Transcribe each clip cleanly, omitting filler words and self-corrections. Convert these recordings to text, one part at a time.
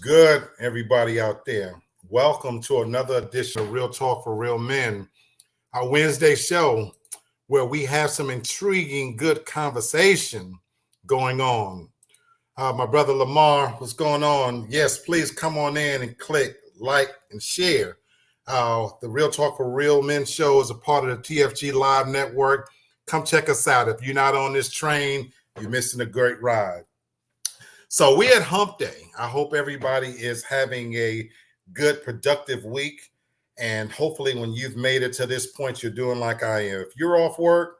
good, everybody out there? Welcome to another edition of Real Talk for Real Men, our Wednesday show where we have some intriguing, good conversation going on. My brother Lamar, what's going on? Yes, please come on in and click like and share. The Real Talk for Real Men show is a part of the TFG Live Network. Come check us out. If you're not on this train, you're missing a great ride. So we're at Hump Day. I hope everybody is having a good, productive week. And hopefully when you've made it to this point, you're doing like I am. If you're off work,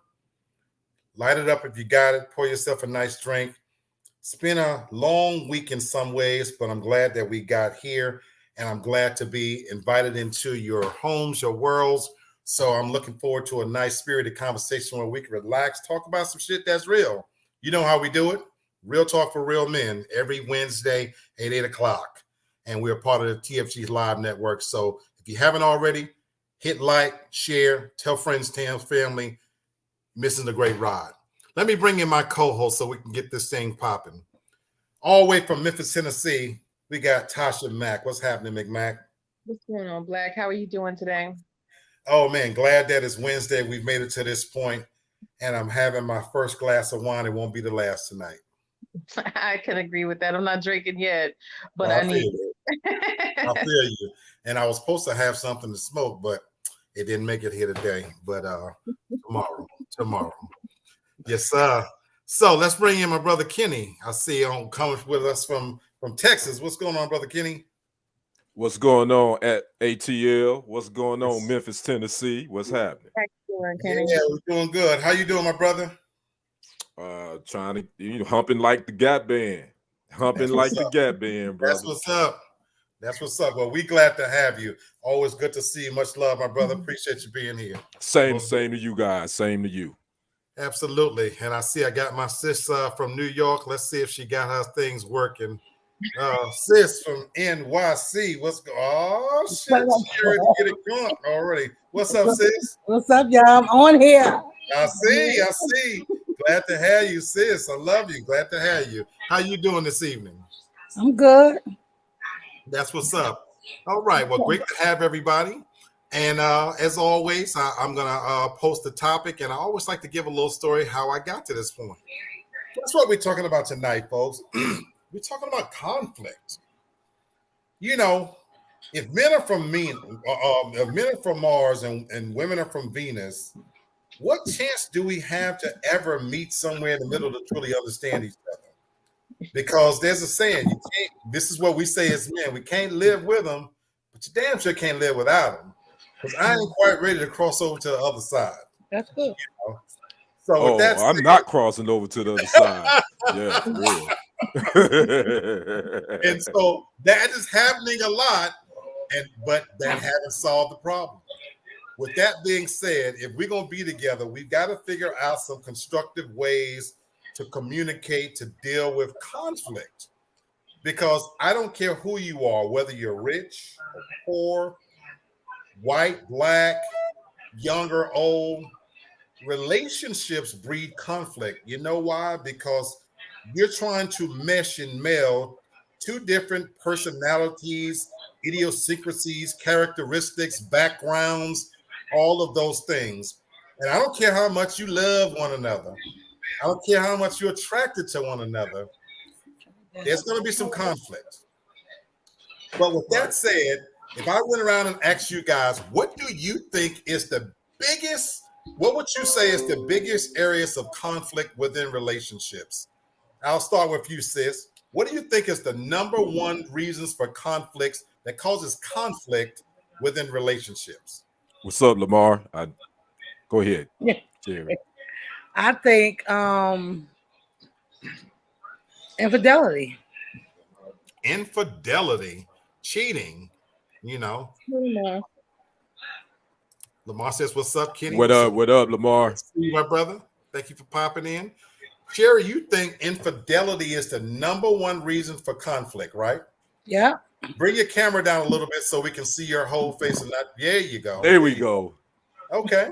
light it up if you got it. Pour yourself a nice drink. It's been a long week in some ways, but I'm glad that we got here. And I'm glad to be invited into your homes, your worlds. So I'm looking forward to a nice spirited conversation where we can relax, talk about some shit that's real. You know how we do it. Real Talk for Real Men every Wednesday at 8 o'clock. And we're part of the TFG Live Network. So if you haven't already, hit like, share, tell friends, tell family, missing the great ride. Let me bring in my co-host so we can get this thing popping. All the way from Memphis, Tennessee, we got Tasha Mack. What's happening, McMack? What's going on, Black? How are you doing today? Oh, man, glad that it's Wednesday. We've made it to this point, and I'm having my first glass of wine. It won't be the last tonight. I can agree with that. I'm not drinking yet, but I I need it. I feel you. And I was supposed to have something to smoke, but it didn't make it here today. But tomorrow. Yes, sir. So let's bring in my brother Kenny. I see him coming with us from Texas. What's going on, brother Kenny? What's going on at ATL? What's going on, Memphis, Tennessee? What's happening? Excellent, Kenny. Yeah, we're doing good. How you doing, my brother? Trying to humping like the Gap Band. Humping like the Gap Band, brother. That's what's up. That's what's up. Well, we glad to have you. Always good to see you. Much love, my brother. Appreciate you being here. Same to you guys. Same to you. Absolutely. And I see I got my sis from New York. Let's see if she got her things working. Sis from NYC. Oh shit, she already get it going already. What's up, sis? What's up, y'all? I'm on here. I see. Glad to have you, sis. I love you. Glad to have you. How you doing this evening? I'm good. That's what's up. All right. Well, great to have everybody. And as always, I'm going to post the topic. And I always like to give a little story how I got to this point. That's what we're talking about tonight, folks. We're talking about conflict. You know, if men are from Mars and women are from Venus, what chance do we have to ever meet somewhere in the middle to truly understand each other? Because there's a saying, this is what we say as men, we can't live with them, but you damn sure can't live without them. Because I ain't quite ready to cross over to the other side. That's good. You know? So with that I'm not crossing over to the other side. Yeah, for real. And so that is happening a lot, but that hasn't solved the problem. With that being said, if we're going to be together, we've got to figure out some constructive ways to communicate, to deal with conflict. Because I don't care who you are, whether you're rich or poor, white, black, young or old, relationships breed conflict. You know why? Because you're trying to mesh and meld two different personalities, idiosyncrasies, characteristics, backgrounds, all of those things. And I don't care how much you love one another. I don't care how much you're attracted to one another. There's going to be some conflict. But with that said, if I went around and asked you guys, what do you think is what would you say is the biggest areas of conflict within relationships? I'll start with you, sis. What do you think is the number one reasons for conflicts that causes conflict within relationships? What's up, Lamar? Go ahead. Jerry. I think infidelity. Infidelity, cheating, you know. Lamar says, what's up, Kenny? What up, Lamar? See you, my brother. Thank you for popping in. Jerry, you think infidelity is the number one reason for conflict, right? Yeah. Bring your camera down a little bit so we can see your whole face. And there you go. There we go. Okay.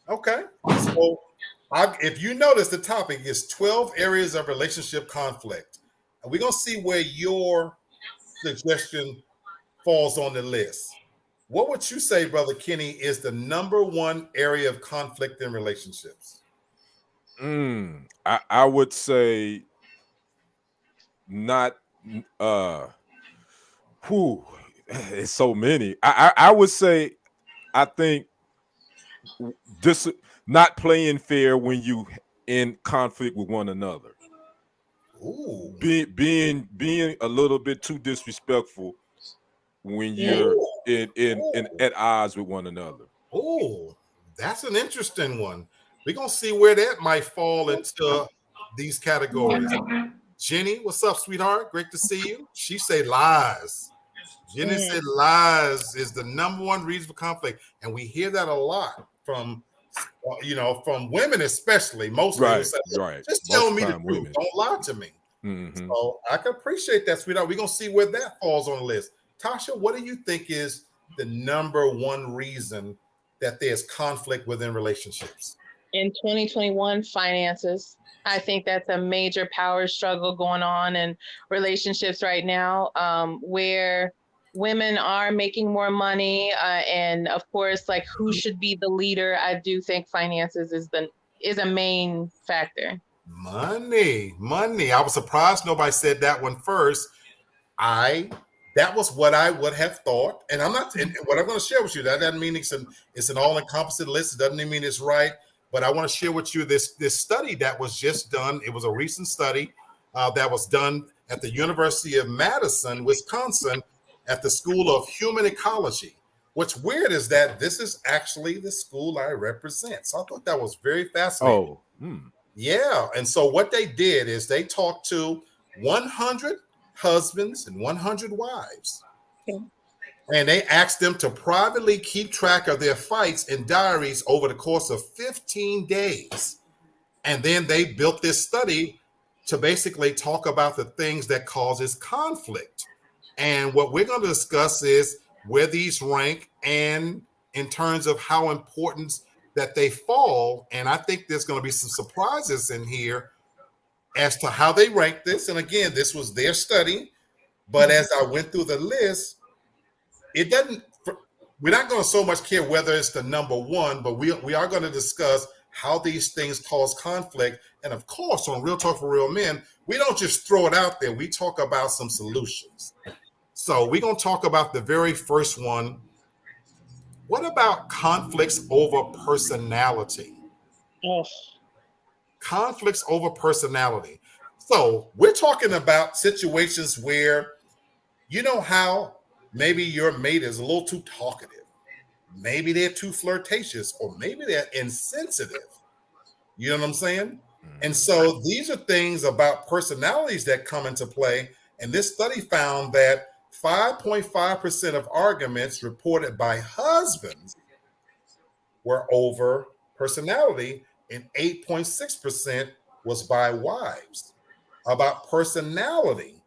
So if you notice, the topic is 12 areas of relationship conflict. And we're going to see where your suggestion falls on the list. What would you say, Brother Kenny, is the number one area of conflict in relationships? I would say not whew, it's so many. I would say I think this not playing fair when you in conflict with one another. Ooh. Being a little bit too disrespectful when you're in at odds with one another. Oh, that's an interesting one. We're gonna see where that might fall into these categories. Jenny, what's up, sweetheart? Great to see you. She said lies. Jenny said lies is the number one reason for conflict, and we hear that a lot from from women, especially. Mostly, Right, say, right. just tell Most me the time truth. women. Don't lie to me. Mhm. So I can appreciate that, sweetheart. We're gonna see where that falls on the list. Tasha, what do you think is the number one reason that there's conflict within relationships? In 2021, finances. I think that's a major power struggle going on in relationships right now, where women are making more money, and of course, like who should be the leader. I do think finances is a main factor. Money. I was surprised nobody said that one first. That was what I would have thought, and I'm not. And what I'm going to share with you, that doesn't mean it's an all-encompassing list. It doesn't mean it's right, but I want to share with you this study that was just done. It was a recent study that was done at the University of Madison, Wisconsin, at the School of Human Ecology. What's weird is that this is actually the school I represent. So I thought that was very fascinating. Yeah, and so what they did is they talked to 100 husbands and 100 wives. Okay. And they asked them to privately keep track of their fights in diaries over the course of 15 days. And then they built this study to basically talk about the things that causes conflict. And what we're going to discuss is where these rank and in terms of how important that they fall. And I think there's going to be some surprises in here as to how they rank this. And again, this was their study. But as I went through the list, it doesn't, we're not going to so much care whether it's the number one, but we are going to discuss how these things cause conflict. And of course, on Real Talk for Real Men, we don't just throw it out there. We talk about some solutions. So we're going to talk about the very first one. What about conflicts over personality? Oh. Conflicts over personality. So we're talking about situations where, you know how maybe your mate is a little too talkative. Maybe they're too flirtatious, or maybe they're insensitive. You know what I'm saying? And so these are things about personalities that come into play. And this study found that 5.5% of arguments reported by husbands were over personality, and 8.6% was by wives about personality.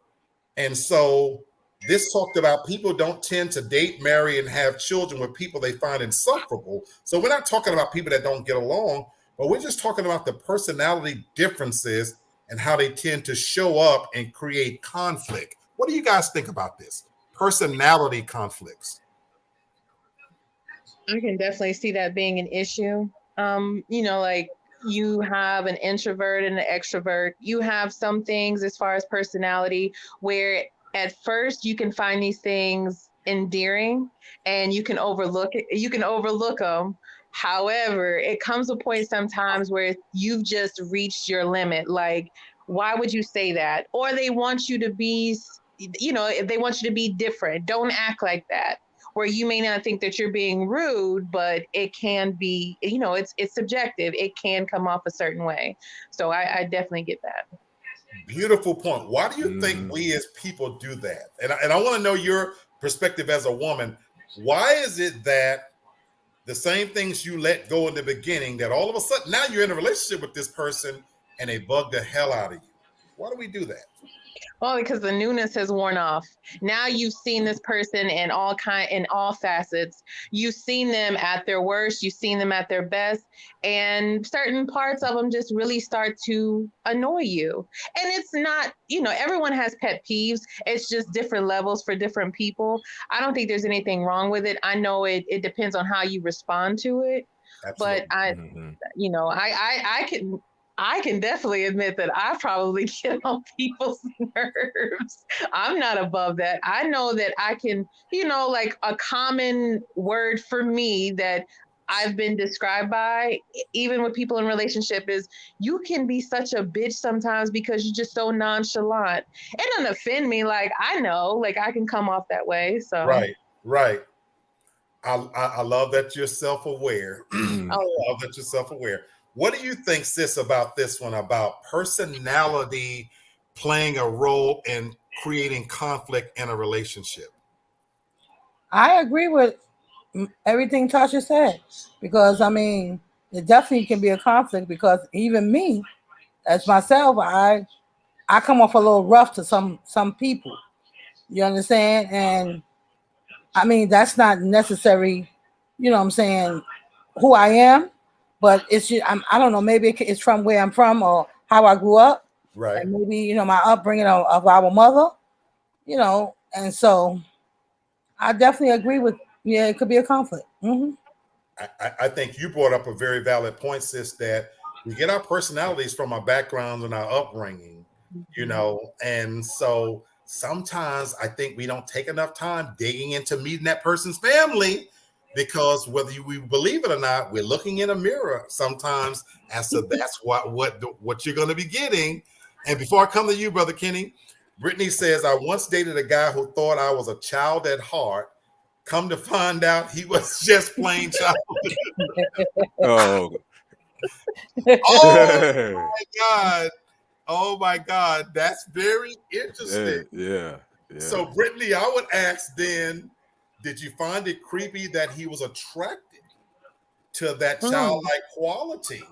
And so this talked about people don't tend to date, marry, and have children with people they find insufferable. So we're not talking about people that don't get along, but we're just talking about the personality differences and how they tend to show up and create conflict. What do you guys think about this? Personality conflicts. I can definitely see that being an issue. Like you have an introvert and an extrovert. You have some things as far as personality where at first you can find these things endearing and you can overlook it. You can overlook them. However, it comes a point sometimes where you've just reached your limit. Like, why would you say that? Or they want you to be, if they want you to be different, don't act like that. Where you may not think that you're being rude, but it can be, it's subjective. It can come off a certain way. So I definitely get that. Beautiful point. Why do you think we as people do that? And I want to know your perspective as a woman. Why is it that the same things you let go in the beginning, that all of a sudden now you're in a relationship with this person and they bug the hell out of you? Why do we do that? Well, because the newness has worn off. Now you've seen this person in all facets. You've seen them at their worst, you've seen them at their best, and certain parts of them just really start to annoy you. And it's not, everyone has pet peeves. It's just different levels for different people. I don't think there's anything wrong with it. I know it depends on how you respond to it. But Absolutely. I can definitely admit that I probably get on people's nerves. I'm not above that. I know that I can, like a common word for me that I've been described by, even with people in relationship, is you can be such a bitch sometimes because you're just so nonchalant. It doesn't offend me. Like I know, like I can come off that way. So Right. I love that you're self-aware. I oh, love that you're self-aware. What do you think, sis, about this one, about personality playing a role in creating conflict in a relationship? I agree with everything Tasha said because I mean it definitely can be a conflict because even me as myself, I come off a little rough to some people. You understand? And I mean that's not necessary. You know what I'm saying? Who I am, but it's just, I don't know. Maybe it's from where I'm from or how I grew up, Right. and maybe my upbringing of our mother. And so I definitely agree with it could be a conflict. Mm-hmm. I think you brought up a very valid point, sis, that we get our personalities from our backgrounds and our upbringing, and so sometimes I think we don't take enough time digging into meeting that person's family because whether we believe it or not, we're looking in a mirror sometimes as to that's what you're going to be getting. And before I come to you, Brother Kenny, Brittany says, I once dated a guy who thought I was a child at heart. Come to find out, he was just plain child. Oh, Oh my God. Oh my God. That's very interesting. yeah. So, Brittany, I would ask then, did you find it creepy that he was attracted to that childlike quality?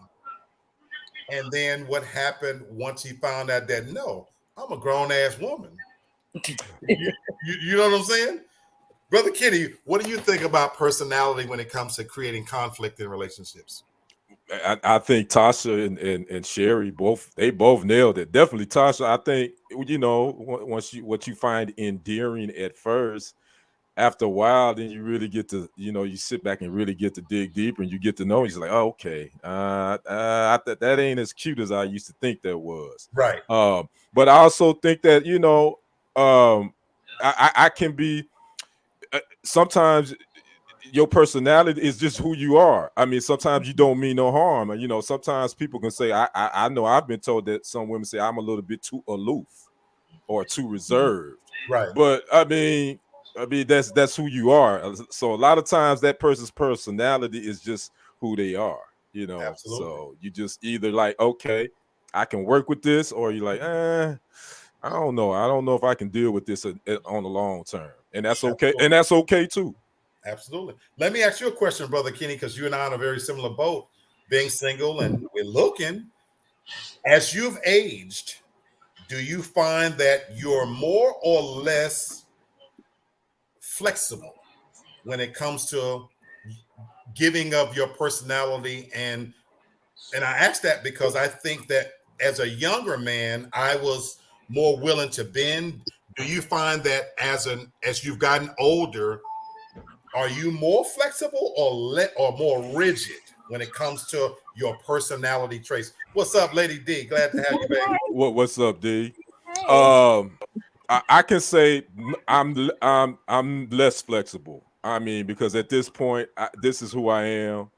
And then what happened once he found out that, no, I'm a grown ass woman? You know what I'm saying? Brother Kenny, what do you think about personality when it comes to creating conflict in relationships? I think Tasha and Sherry both nailed it. Definitely Tasha. I think once what you find endearing at first, after a while, then you really get to you sit back and really get to dig deeper, and you get to know. He's like, oh, okay, that ain't as cute as I used to think that was. Right. But I also think that I can be sometimes. Your personality is just who you are. I mean, sometimes you don't mean no harm. And sometimes people can say, I know I've been told that some women say I'm a little bit too aloof or too reserved. Right. But I mean that's who you are. So a lot of times that person's personality is just who they are. Absolutely. So you just either like, okay, I can work with this, or you're like, I don't know. I don't know if I can deal with this on the long term. And that's okay. Absolutely. And that's okay too. Absolutely. Let me ask you a question, Brother Kenny, because you and I are on a very similar boat, being single and we're looking. As you've aged, do you find that you're more or less flexible when it comes to giving of your personality? And I ask that because I think that as a younger man, I was more willing to bend. Do you find that as you've gotten older, are you more flexible or more rigid when it comes to your personality traits? What's up, Lady D? Glad to have you, baby. What's up, D? I can say I'm less flexible. I mean, because at this point, this is who I am.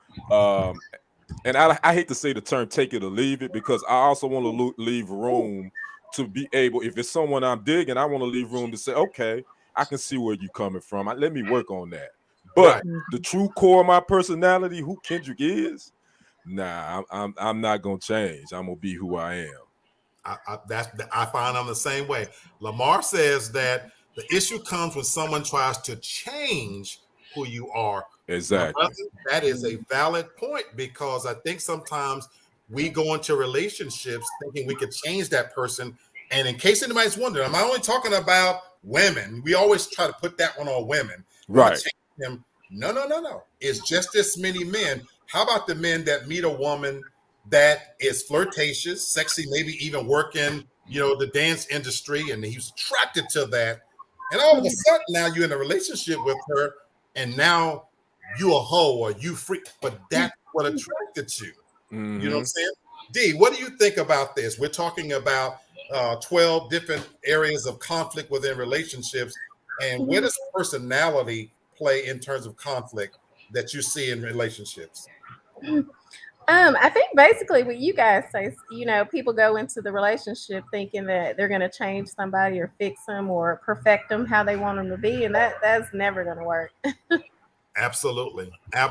And I hate to say the term "take it or leave it" because I also want to leave room to be able, if it's someone I'm digging, I want to leave room to say, okay, I can see where you're coming from. Let me work on that. But the true core of my personality, who Kendrick is, nah, I'm not gonna change. I'm gonna be who I am. I find I'm the same way. Lamar says that the issue comes when someone tries to change who you are. Exactly. Brother, that is a valid point because I think sometimes we go into relationships thinking we could change that person And in case anybody's wondering, I'm not only talking about women. We always try to put that one on women. Right. Them. No. It's just as many men. How about the men that meet a woman that is flirtatious, sexy, maybe even working, the dance industry, and he's attracted to that. And all of a sudden now you're in a relationship with her, and now you a hoe or you freak, but that's what attracted you. Mm-hmm. You know what I'm saying? D, what do you think about this? We're talking about 12 different areas of conflict within relationships. And where does personality play in terms of conflict that you see in relationships? I think basically what you guys say, people go into the relationship thinking that they're going to change somebody or fix them or perfect them how they want them to be. And that's never going to work. Absolutely. I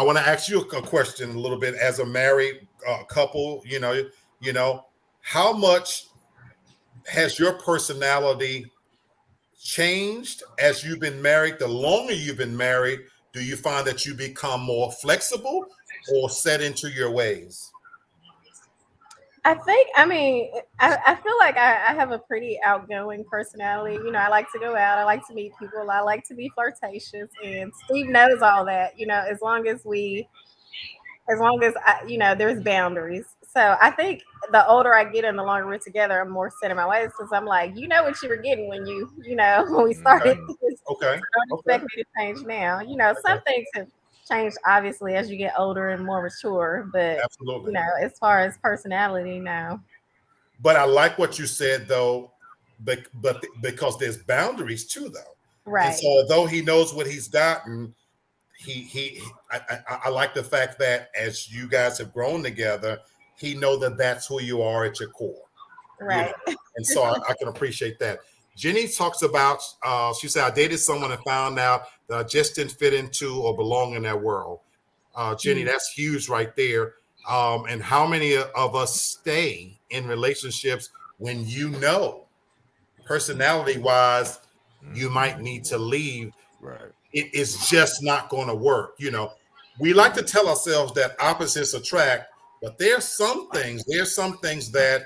want to ask you a question a little bit as a married couple, how much has your personality changed as you've been married? The longer you've been married, do you find that you become more flexible or set into your ways? I feel like I have a pretty outgoing personality. I like to go out. I like to meet people. I like to be flirtatious. And Steve knows all that, as long as there's boundaries. So I think the older I get and the longer we're together, I'm more set in my ways because I'm like, what you were getting when when we started. Okay. Don't expect me to change now. Some things have changed obviously as you get older and more mature, but Absolutely. as far as personality, no. But I like what you said though, but because there's boundaries too, though. Right. And so although he knows what he's gotten, I like the fact that as you guys have grown together, he know that that's who you are at your core. Right. And so I can appreciate that. Jenny talks about, she said, I dated someone and found out that I just didn't fit into or belong in that world. Jenny, that's huge right there. And how many of us stay in relationships when personality wise, you might need to leave. Right. It is just not going to work. We like to tell ourselves that opposites attract, but there's some things that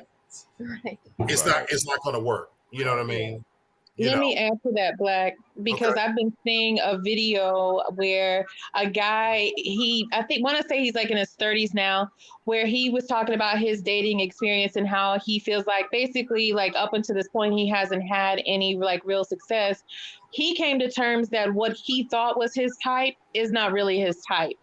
it's not going to work. You know what I mean? Let me add to that, Black, because I've been seeing a video where a guy, want to say he's like in his 30s now, where he was talking about his dating experience and how he feels like basically like up until this point, he hasn't had any like real success. He came to terms that what he thought was his type is not really his type.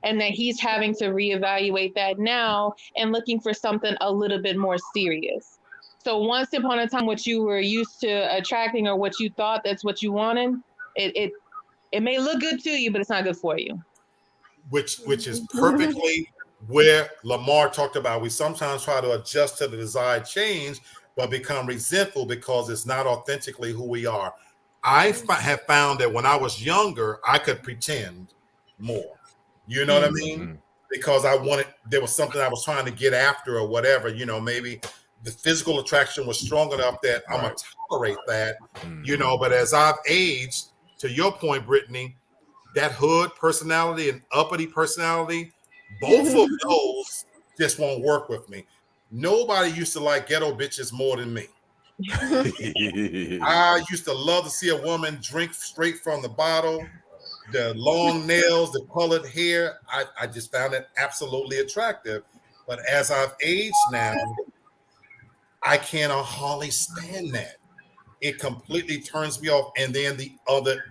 And that he's having to reevaluate that now and looking for something a little bit more serious. So once upon a time, what you were used to attracting or what you thought that's what you wanted, it may look good to you, but it's not good for you. Which is perfectly where Lamar talked about. We sometimes try to adjust to the desired change, but become resentful because it's not authentically who we are. I have found that when I was younger, I could pretend more. You know what I mean? Because there was something I was trying to get after or whatever, maybe the physical attraction was strong enough that I'm going to tolerate that, but as I've aged, to your point, Brittany, that hood personality and uppity personality, both of those just won't work with me. Nobody used to like ghetto bitches more than me. I used to love to see a woman drink straight from the bottle, the long nails, the colored hair. I just found it absolutely attractive. But as I've aged now, I cannot hardly stand that. It completely turns me off. And then the other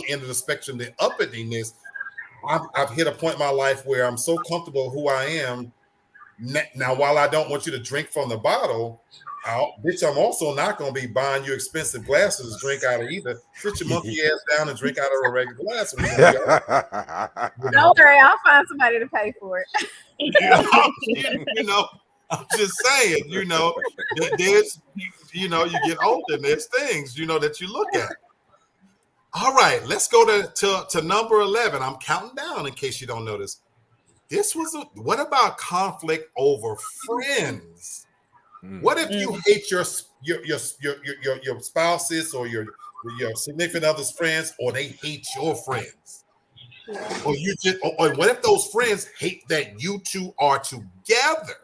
end of the spectrum, the uppityness, I've hit a point in my life where I'm so comfortable who I am. Now, while I don't want you to drink from the bottle, bitch, I'm also not going to be buying you expensive glasses to drink out of either. Sit your monkey ass down and drink out of a regular glass. Don't worry, I'll find somebody to pay for it. I'm just saying, there's, you get older and there's things, that you look at. All right, let's go to number 11. I'm counting down in case you don't notice. What about conflict over friends? What if you hate your spouses or your significant other's friends, or they hate your friends? Or or what if those friends hate that you two are together?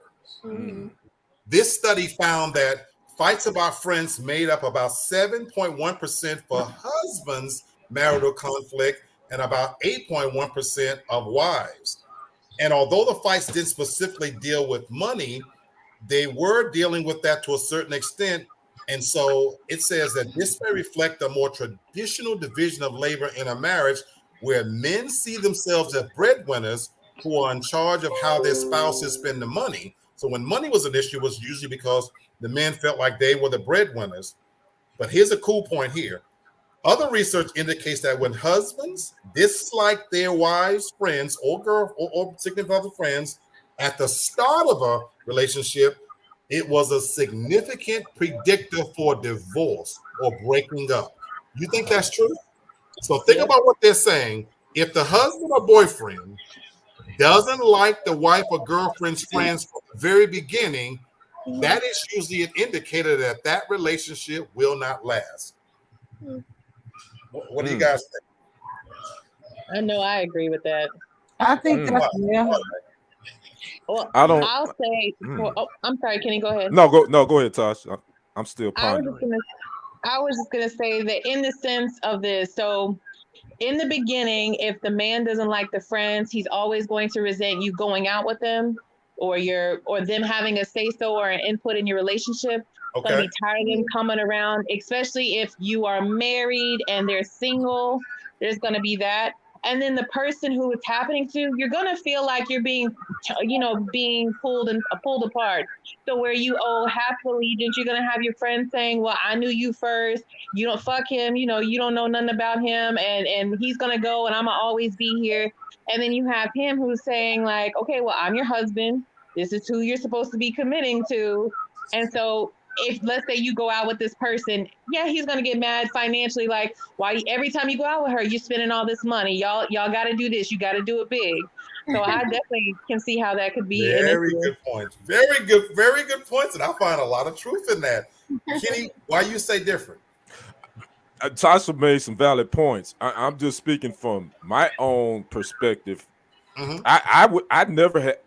This study found that fights about friends made up about 7.1% for husbands' marital conflict and about 8.1% of wives. And although the fights didn't specifically deal with money, they were dealing with that to a certain extent. And so it says that this may reflect a more traditional division of labor in a marriage where men see themselves as breadwinners who are in charge of how their spouses spend the money. So when money was an issue, it was usually because the men felt like they were the breadwinners. But here's a cool point here. Other research indicates that when husbands dislike their wives' friends or girl or significant other friends at the start of a relationship, it was a significant predictor for divorce or breaking up. You think that's true? So think Yep. about what they're saying. If the husband or boyfriend doesn't like the wife or girlfriend's friends from the very beginning, that is usually an indicator that that relationship will not last. What do you guys think? I know I agree with that. I think Mm. that's yeah. Well, I don't. I'll say. Mm. Oh, I'm sorry. Kenny, go ahead. No, go ahead, Tosh. I'm still I was pondering. just gonna. I was just gonna say that in the sense of this. So in the beginning, if the man doesn't like the friends, he's always going to resent you going out with them or them having a say so or an input in your relationship. Gonna Okay. be tired of them coming around, especially if you are married and they're single. There's gonna be that. And then the person who it's happening to, you're gonna feel like you're being, being pulled apart. So where you owe half allegiance, you're gonna have your friends saying, "Well, I knew you first. You don't fuck him. You don't know nothing about him, and he's gonna go, and I'm gonna always be here." And then you have him who's saying like, "Okay, well, I'm your husband. This is who you're supposed to be committing to." And so if let's say you go out with this person, yeah, he's gonna get mad financially, like, why every time you go out with her, you're spending all this money. Y'all gotta do this, you gotta do it big. So I definitely can see how that could be an Very issue. good points. Very good points. And I find a lot of truth in that. Kenny, why you say different? Tasha made some valid points. I'm just speaking from my own perspective. Mhm. I never had.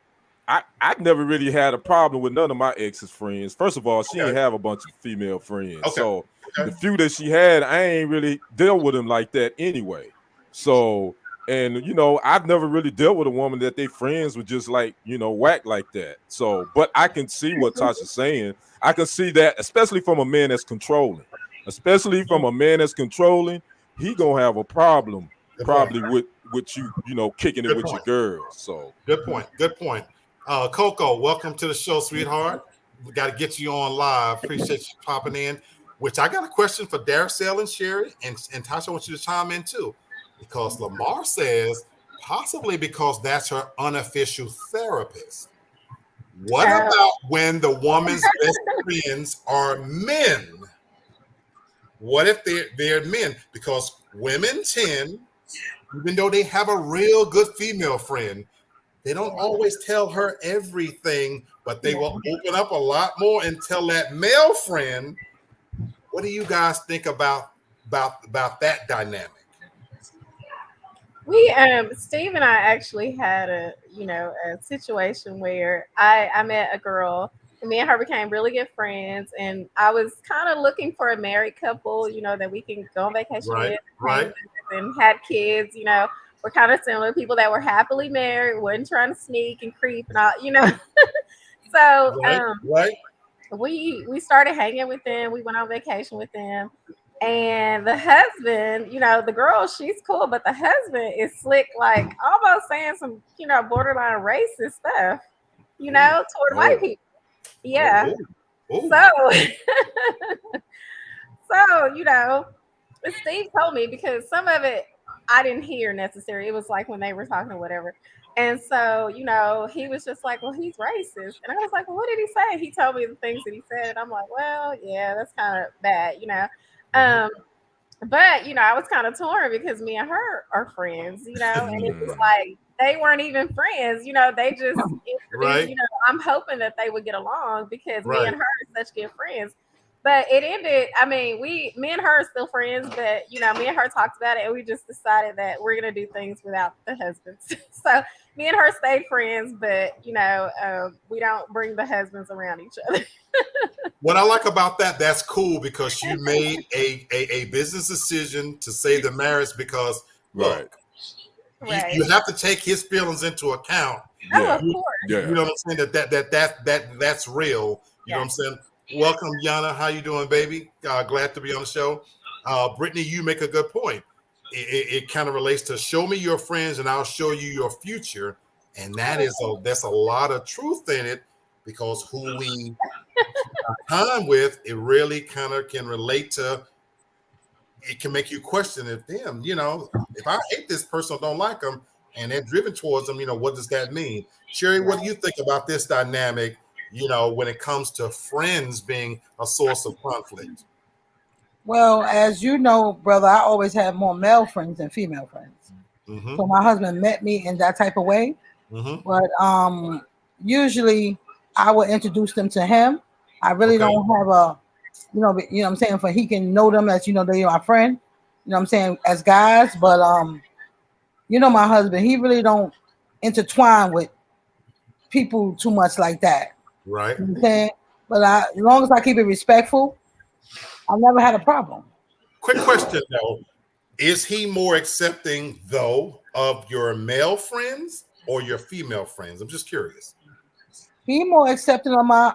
I never really had a problem with none of my ex's friends. First of all, she Okay. didn't have a bunch of female friends. Okay. So Okay. the few that she had, I ain't really dealt with them like that anyway. So, and I've never really dealt with a woman that they friends were just like, whack like that. So, but I can see what Tasha's saying. I can see that, especially from a man that's controlling. Especially from a man that's controlling, he gonna have a problem Good point. probably with you, kicking it Good with your point. girls. So Good point. Good point. Coco, welcome to the show, sweetheart. We got to get you on live. Appreciate you popping in. Which I got a question for Darcel and Sherry, and Tasha, I want you to chime in too, because Lamar says possibly because that's her unofficial therapist. What about when the woman's best friends are men? What if they're men? Because women tend, even though they have a real good female friend, they don't always tell her everything, but they will open up a lot more and tell that male friend. What do you guys think about that dynamic? We Steve and I actually had a situation where I met a girl and me and her became really good friends, and I was kind of looking for a married couple, that we can go on vacation Right, with, hang right, with, and had kids. We're kind of similar people that were happily married, wasn't trying to sneak and creep and all. So right, right. we started hanging with them. We went on vacation with them. And the husband, the girl, she's cool, but the husband is slick, like almost saying some, borderline racist stuff, toward white oh, people. Yeah. Oh, So, so, Steve told me because some of it I didn't hear necessarily. It was like when they were talking or whatever. And so, he was just like, well, he's racist. And I was like, well, what did he say? He told me the things that he said. And I'm like, well, yeah, that's kind of bad. Um, but I was kind of torn because me and her are friends, and it was like they weren't even friends, they just introduced, right, I'm hoping that they would get along because me right. and her are such good friends. But it ended. I mean, me and her are still friends, but me and her talked about it, and we just decided that we're gonna do things without the husbands. So me and her stayed friends, but we don't bring the husbands around each other. What I like about that, that's cool because you made a business decision to save the marriage because Right. look, Right. you have to take his feelings into account. Oh, Yeah. of course. Yeah. You know what I'm saying? That's real. You know what I'm saying? Welcome, Yana. How you doing, baby? Glad to be on the show. Brittany, you make a good point. It kind of relates to show me your friends and I'll show you your future. And that's a lot of truth in it because who we time with, it really kind of can relate to. It can make you question if them, if I hate this person or don't like them and they're driven towards them, what does that mean? Sherry, what do you think about this dynamic, when it comes to friends being a source of conflict? Well, as you know, brother, I always have more male friends than female friends. Mm-hmm. So my husband met me in that type of way. Mm-hmm. But usually I would introduce them to him. I really don't have a, what I'm saying, for he can know them as they're my friend. You know what I'm saying, as guys. But my husband, he really don't intertwine with people too much like that. Right. You know what I'm saying? But as long as I keep it respectful, I never had a problem. Quick question though. Is he more accepting though of your male friends or your female friends? I'm just curious. He more accepting of my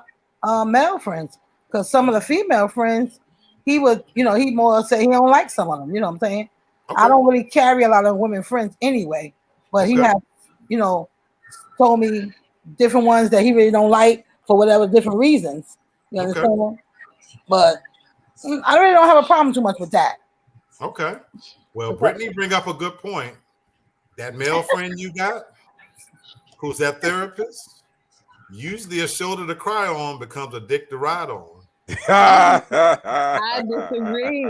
male friends because some of the female friends, he would, he more say he don't like some of them. You know what I'm saying? Okay. I don't really carry a lot of women friends anyway, but he has, told me different ones that he really don't like for whatever different reasons. You understand? But I really don't have a problem too much with that. Okay. Well, Brittany bring up a good point. That male friend you got, who's that therapist, usually a shoulder to cry on becomes a dick to ride on. I disagree.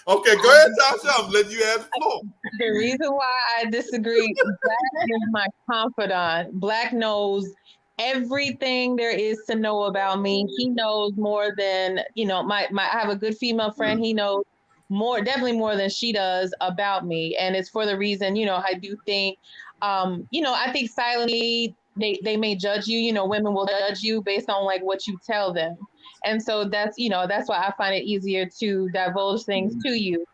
Okay, go ahead, Tasha. I'm letting you have the floor. The reason why I disagree, Black is my confidant. Black knows everything there is to know about me. He knows more than, I have a good female friend. He knows definitely more than she does about me. And it's for the reason, I do think, I think silently they may judge you, women will judge you based on like what you tell them. And so that's why I find it easier to divulge things to you.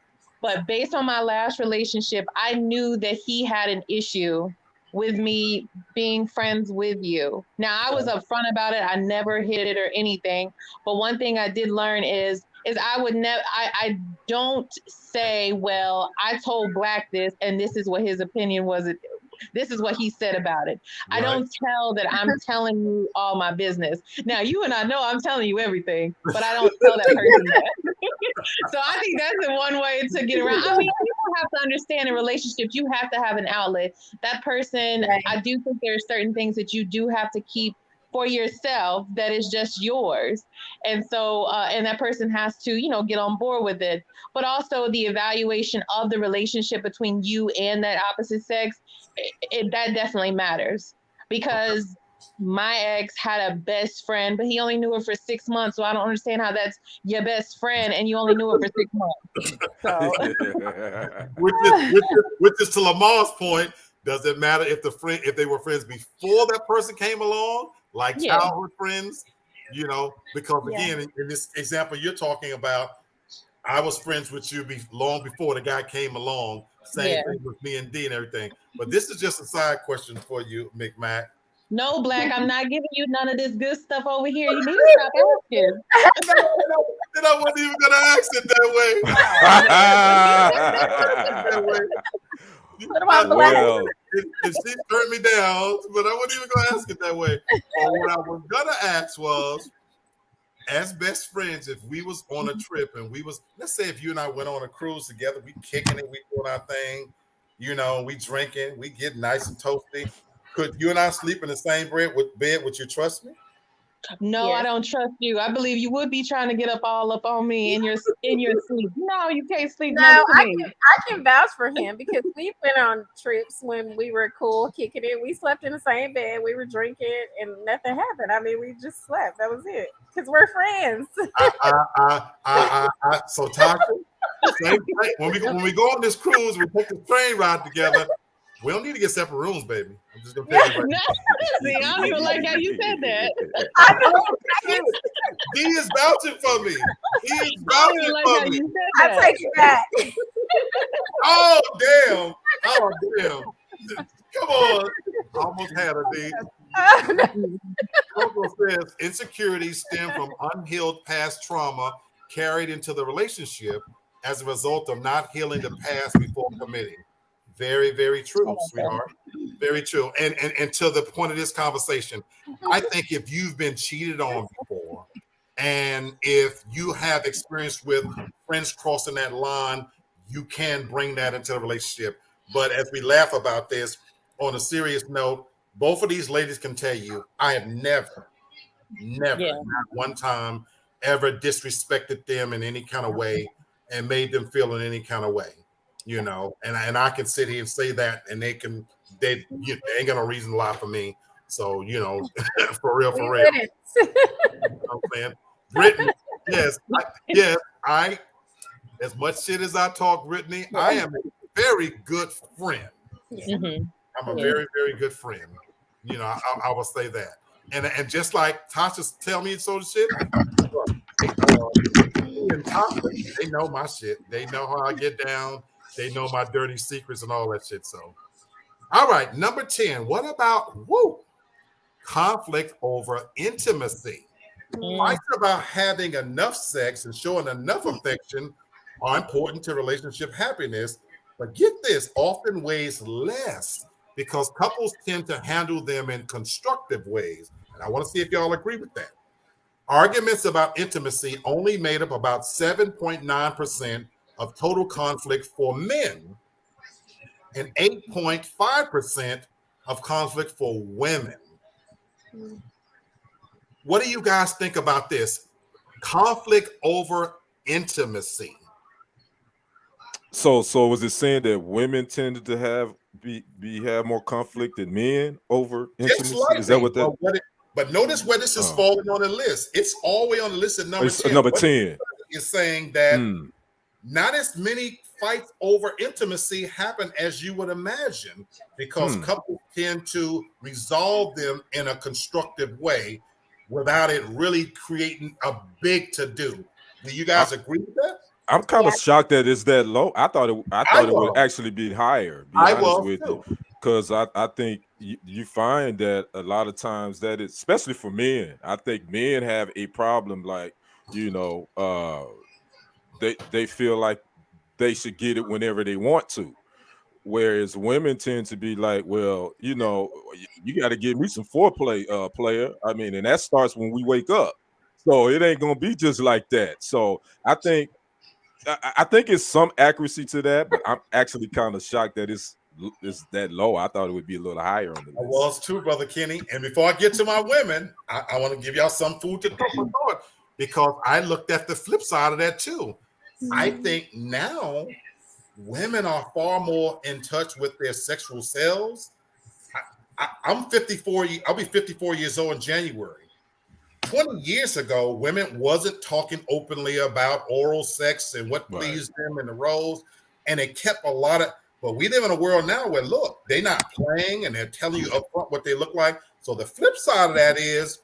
But based on my last relationship, I knew that he had an issue with me being friends with you. Now I was upfront about it. I never hid it or anything. But one thing I did learn is I would never, I don't say, well, I told Black this and this is what his opinion was. This is what he said about it. Right. I don't tell that I'm telling you all my business. Now, you and I know I'm telling you everything, but I don't tell that person that. So I think that's the one way to get around. I mean, you have to understand in relationships, you have to have an outlet. That person, right. I do think there are certain things that you do have to keep for yourself that is just yours. And so, and that person has to, get on board with it. But also the evaluation of the relationship between you and that opposite sex, that definitely matters. Because my ex had a best friend, but he only knew her for 6 months. So I don't understand how that's your best friend and you only knew her for 6 months. So. which is to Lamar's point, does it matter if they were friends before that person came along, like childhood friends? Because again, in this example you're talking about, I was friends with you long before the guy came along. Same thing with me and D and everything. But this is just a side question for you, McMack. No, Black, I'm not giving you none of this good stuff over here. You need to stop asking. And I wasn't even going to ask it that way. What about Black? And she turned me down, but I wasn't even going to ask it that way. But what I was going to ask was, as best friends, if we was on a trip and let's say if you and I went on a cruise together, we kicking it, we doing our thing, we drinking, we get nice and toasty. Could you and I sleep in the same bed? Would you trust me? No, I Yes. don't trust you. I believe you would be trying to get all up on me in your sleep. No, you can't sleep No, next to me. I can vouch for him because we went on trips when we were cool, kicking it. We slept in the same bed. We were drinking, and nothing happened. I mean, we just slept. That was it. Because we're friends. So Tasha, same thing. When we go on this cruise, we take the train ride together. We don't need to get separate rooms, baby. I'm just gonna tell you right No, see, I don't even like how you said that. I know. now. He is vouching for me. He is I don't even vouching like for how me. you said I that. take it back. Oh damn! Oh damn! Come on! I almost had her, D. Coco says insecurities stem from unhealed past trauma carried into the relationship as a result of not healing the past before committing. Very, very true, sweetheart. Very true. And to the point of this conversation, I think if you've been cheated on before, and if you have experience with friends crossing that line, you can bring that into the relationship. But as we laugh about this, on a serious note, both of these ladies can tell you, I have never, Yeah. not one time, ever disrespected them in any kind of way and made them feel in any kind of way, you know. And I can sit here and say that, and they ain't got no reason to lie for me. So you know, for real, We you wouldn't. know what I'm saying? Brittany, yes, I as much shit as I talk, Brittany, I am a very good friend. Mhm. I'm a Yeah. very, very good friend. You know, I will say that. And just like Tasha tell me so shit, and Tasha, they know my shit. They know how I get down. They know my dirty secrets and all that shit. So, all right, number 10. What about conflict over intimacy? Fights about having enough sex and showing enough affection are important to relationship happiness, but get this, often weighs less because couples tend to handle them in constructive ways. And I want to see if y'all agree with that. Arguments about intimacy only made up about 7.9% of total conflict for men and 8.5% of conflict for women. What do you guys think about this? Conflict over intimacy. So was it saying that women tended to have more conflict than men over Just intimacy? Is that slightly. what that? But notice where this is falling on the list. It's all the way on the list at number It's 10. number What 10. is saying that Mm, not as many fights over intimacy happen as you would imagine because couples tend to resolve them in a constructive way without it really creating a big to-do. Do you guys agree with that? I'm kind of Yeah. shocked that it's that low. I thought it would was. actually be higher. Be I honest was with too. you, because I think you find that a lot of times that it's especially for men. I think men have a problem, like they feel like they should get it whenever they want to. Whereas women tend to be like, well, you got to give me some foreplay, player. I mean, and that starts when we wake up. So it ain't gonna be just like that. So I think it's some accuracy to that, but I'm actually kind of shocked that it's that low. I thought it would be a little higher on the I list. was too, Brother Kenny. And before I get to my women, I want to give y'all some food to thought because I looked at the flip side of that too. I think now women are far more in touch with their sexual selves. I'm 54. I'll be 54 years old in January. 20 years ago, women wasn't talking openly about oral sex and what pleased them and the roles, and they kept a lot of. But we live in a world now where look, they're not playing and they're telling you up front what they look like. So the flip side of that is,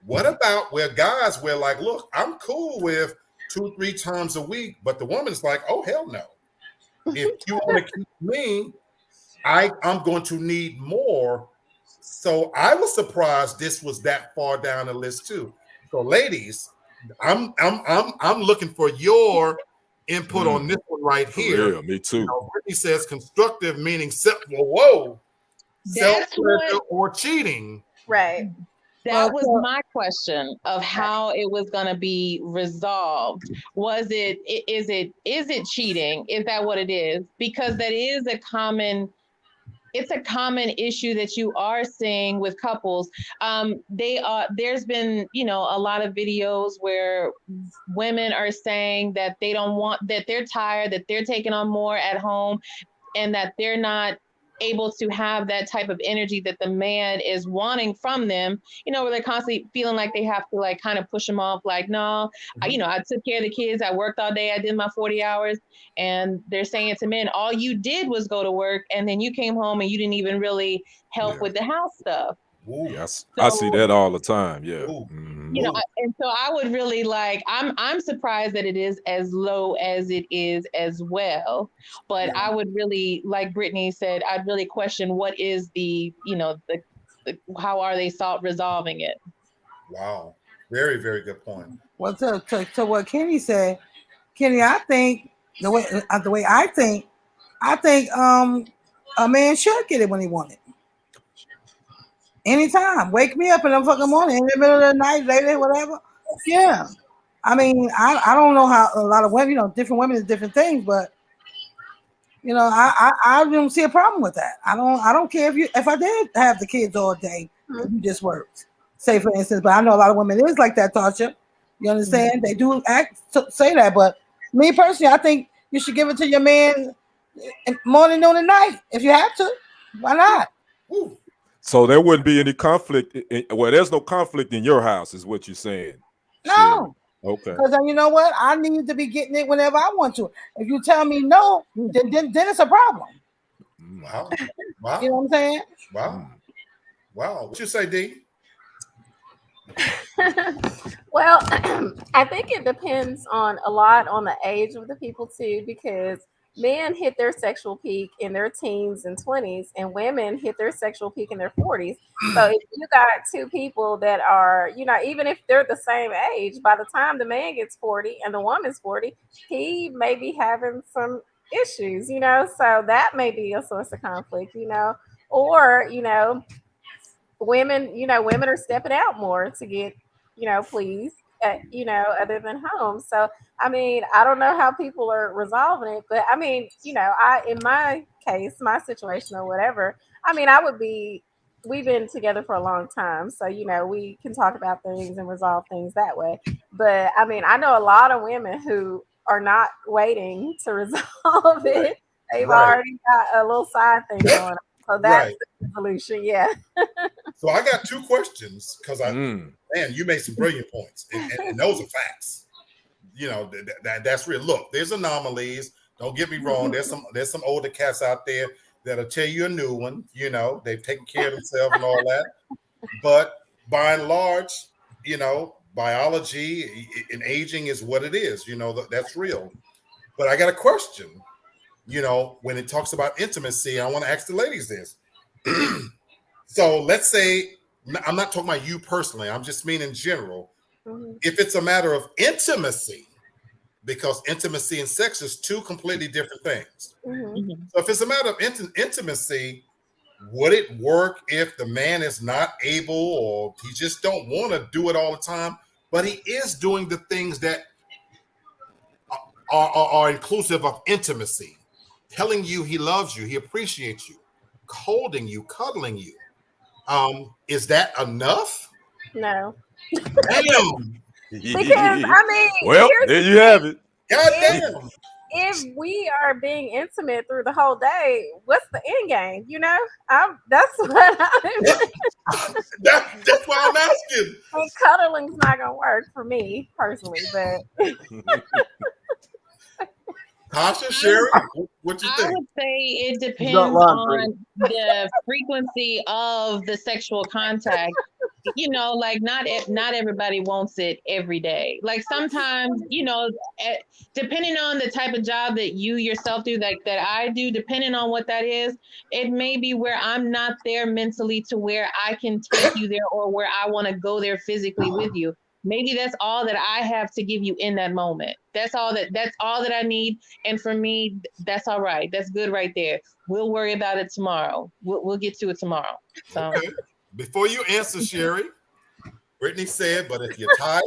what about where guys were like, look, I'm cool with 2-3 times a week, but the woman's like, oh hell no. If you want to keep me, I'm going to need more. So I was surprised this was that far down the list too. So ladies, I'm looking for your input on this one right For here. real, me too. Brittany says constructive meaning self-pleasure what- or cheating. Right. That was my question of how it was going to be resolved. Is it cheating? Is that what it is? Because that is a common it's a common issue that you are seeing with couples. There's been, a lot of videos where women are saying that they don't want, that they're tired, that they're taking on more at home, and that they're not able to have that type of energy that the man is wanting from them, where they're constantly feeling like they have to like kind of push them off, like, no, I took care of the kids, I worked all day, I did my 40 hours. And they're saying to men, all you did was go to work, and then you came home and you didn't even really help with the house stuff. Ooh. Yes, I see that all the time. Yeah. Ooh. And so I would really like, I'm surprised that it is as low as it is as well. But I would really, like Brittany said, I'd really question what is the how are they resolving it? Wow. Very, very good point. Well, to what Kenny said, Kenny, I think the way I think a man should get it when he wants it. Anytime. Wake me up in the fucking morning, in the middle of the night, lady, whatever. Yeah. I mean, I don't know how a lot of women, different women is different things, but I don't see a problem with that. I don't care if I did have the kids all day, you just worked. Say for instance, but I know a lot of women is like that, Tasha. You understand? They do say that, but me personally, I think you should give it to your man morning, noon, and night if you have to. Why not? Ooh. So there wouldn't be any conflict. Well, there's no conflict in your house, is what you're saying. No. Okay. Because you know what? I need to be getting it whenever I want to. If you tell me no, then it's a problem. Wow. Wow. You know what I'm saying? Wow. Wow. What you say, D? Well, I think it depends a lot on the age of the people too, because men hit their sexual peak in their teens and 20s, and women hit their sexual peak in their 40s. So if you got two people that are, even if they're the same age, by the time the man gets 40 and the woman's 40, he may be having some issues, so that may be a source of conflict, or, women are stepping out more to get, pleased, other than home. So, I mean, I don't know how people are resolving it, but I mean, in my case, my situation or whatever, I mean, we've been together for a long time. So, we can talk about things and resolve things that way. But I mean, I know a lot of women who are not waiting to resolve it. They've already got a little side thing going on. So that's the solution, yeah. So I got two questions because man, you made some brilliant points, and those are facts. That's real. Look, there's anomalies. Don't get me wrong. There's some older cats out there that'll tell you a new one. They've taken care of themselves and all that. But by and large, biology and aging is what it is. That's real. But I got a question. When it talks about intimacy, I want to ask the ladies this. So let's say, I'm not talking about you personally, I'm just meaning in general. If it's a matter of intimacy, because intimacy and sex is two completely different things. So if it's a matter of intimacy, would it work if the man is not able, or he just don't want to do it all the time, but he is doing the things that are inclusive of intimacy? Telling you he loves you, he appreciates you, holding you, cuddling you. Is that enough? No. Damn. Because I mean, well, there you have it. God damn. If we are being intimate through the whole day, what's the end game? That's what that's why I'm asking. And cuddling's not gonna work for me personally, but Tasha, Sherry, what you think? I would say it depends on the frequency of the sexual contact. Like not everybody wants it every day. Like sometimes, depending on the type of job that you yourself do, like that I do, depending on what that is, it may be where I'm not there mentally to where I can take you there, or where I want to go there physically with you. Maybe that's all that I have to give you in that moment. That's all that I need. And for me, that's all right. That's good right there. We'll worry about it tomorrow. We'll get to it tomorrow. So okay. Before you answer, Sherry, Brittany said, but if you're tired,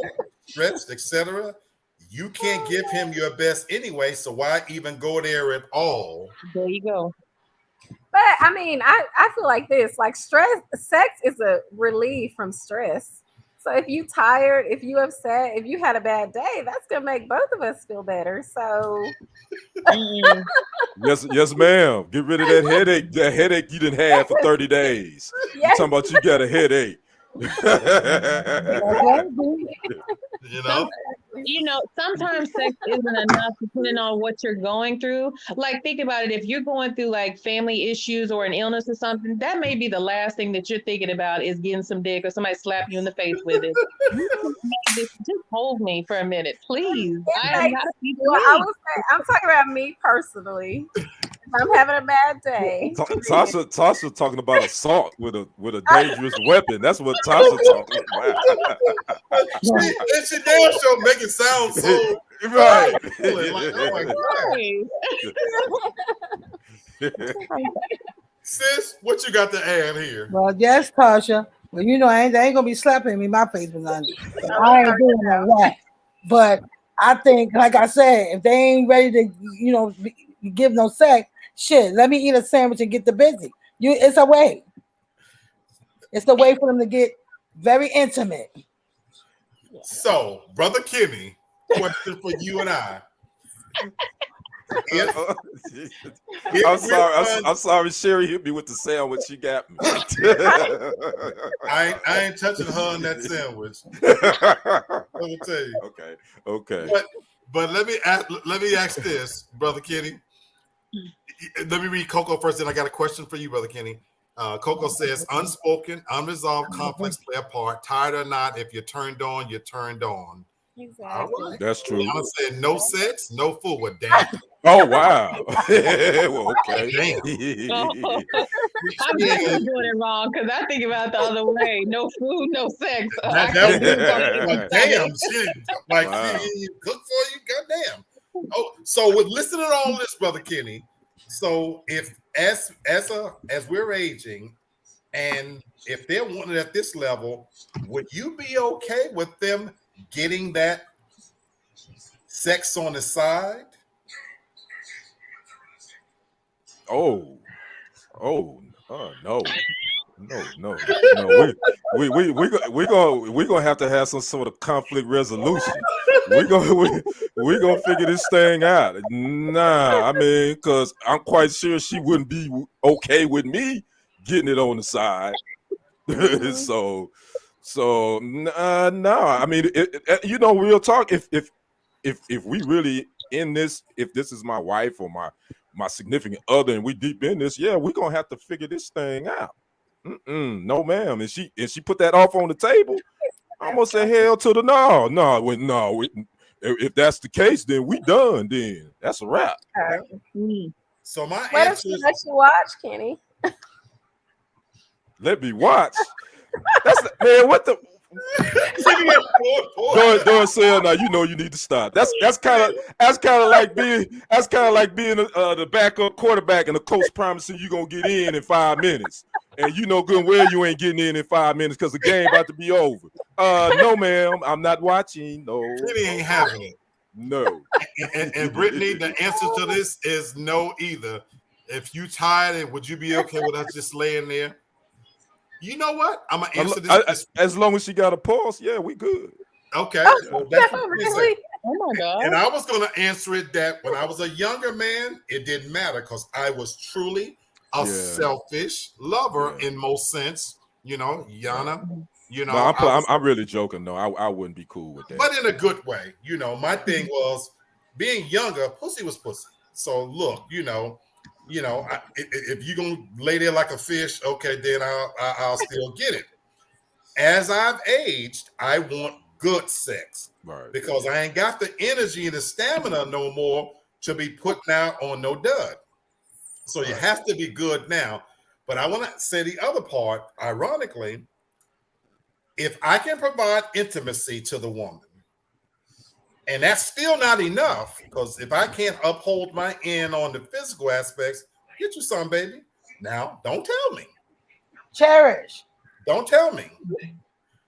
stressed, etc., you can't give him your best anyway. So why even go there at all? there you go. But I mean, I feel like this, like sex is a relief from stress. So if you tired, if you upset, if you had a bad day, that's gonna make both of us feel better. So Mm-mm. Yes, ma'am. Get rid of that headache you didn't have for 30 days. You yes, talking about you got a headache. That's right, boo. You Some, know, sometimes sex isn't enough depending on what you're going through. Like, think about it. If you're going through like family issues or an illness or something, that may be the last thing that you're thinking about is getting some dick or somebody slap you in the face with it. Just hold me for a minute, please. it I am makes. not a piece of Well, I meat. would say I'm talking about me personally. If I'm having a bad day, Tasha talking about assault with a dangerous weapon. That's what Tasha talking about. it's your damn show make it sound so Right. like, oh my God. Sis, what you got to add here? Well, yes, Tasha. Well, they ain't gonna be slapping me in my face with nothing. I ain't doing no that. But I think, like I said, if they ain't ready to, give no sex, shit, let me eat a sandwich and get the busy. It's a way. It's a way for them to get very intimate. So, Brother Kenny, question for you and I. I'm sorry, Sherry hit me with the sandwich. She got me. I ain't touching her on that sandwich. Let me tell you. Okay. But let me ask this, Brother Kenny. Let me read Coco first, then I got a question for you, Brother Kenny. Coco says, unspoken, unresolved conflicts play a part. Tired or not, if you're turned on, you're turned on. exactly. All right. That's true. Yana said, no sex, no food. Damn. Oh wow. Well, okay. Damn. I'm definitely doing it wrong because I think about it the other way. No food, no sex. That was damn shit. Like, wow. She cook for you, goddamn. Oh, so with listening to all this, Brother Kenny, so if as we're aging, and if they're wanted at this level, would you be okay with them getting that sex on the side? No. We're gonna have to have some sort of conflict resolution. We're gonna figure this thing out. Nah, I mean, because I'm quite sure she wouldn't be okay with me getting it on the side. so no. I mean, real talk. If we really in this, if this is my wife or my significant other, and we deep in this, yeah, we're gonna have to figure this thing out. No, ma'am. And she put that off on the table. I'm gonna say hell to the no. If that's the case, then we done. Then that's a wrap. So my Let answer us let you watch, Kenny. Let me watch. That's man. What the? Don't say now. You need to stop. That's kind of like being the backup quarterback and the coach promising you gonna get in 5 minutes, and you know good and well you ain't getting in 5 minutes because the game about to be over. No, ma'am, I'm not watching. No, Brittany ain't having it. No. And Brittany, the answer to this is no either. If you tired, would you be okay with us just laying there? You know what? I'm gonna answer this. As long as she got a pulse, yeah, we good. Okay. Oh, really? Oh my God. And I was gonna answer it that when I was a younger man, it didn't matter because I was truly a selfish lover in most sense. Yana. No, I'm really joking. No, I wouldn't be cool with that. But in a good way. My thing was being younger, pussy was pussy. So look, if you're gonna lay there like a fish, okay, then I'll still get it. As I've aged, I want good sex, right? Because I ain't got the energy and the stamina no more to be putting out on no dud. So you have to be good now. But I want to say the other part. Ironically, if I can provide intimacy to the woman, and that's still not enough, because if I can't uphold my end on the physical aspects, get you some, baby. Now, don't tell me. Cherish. Don't tell me.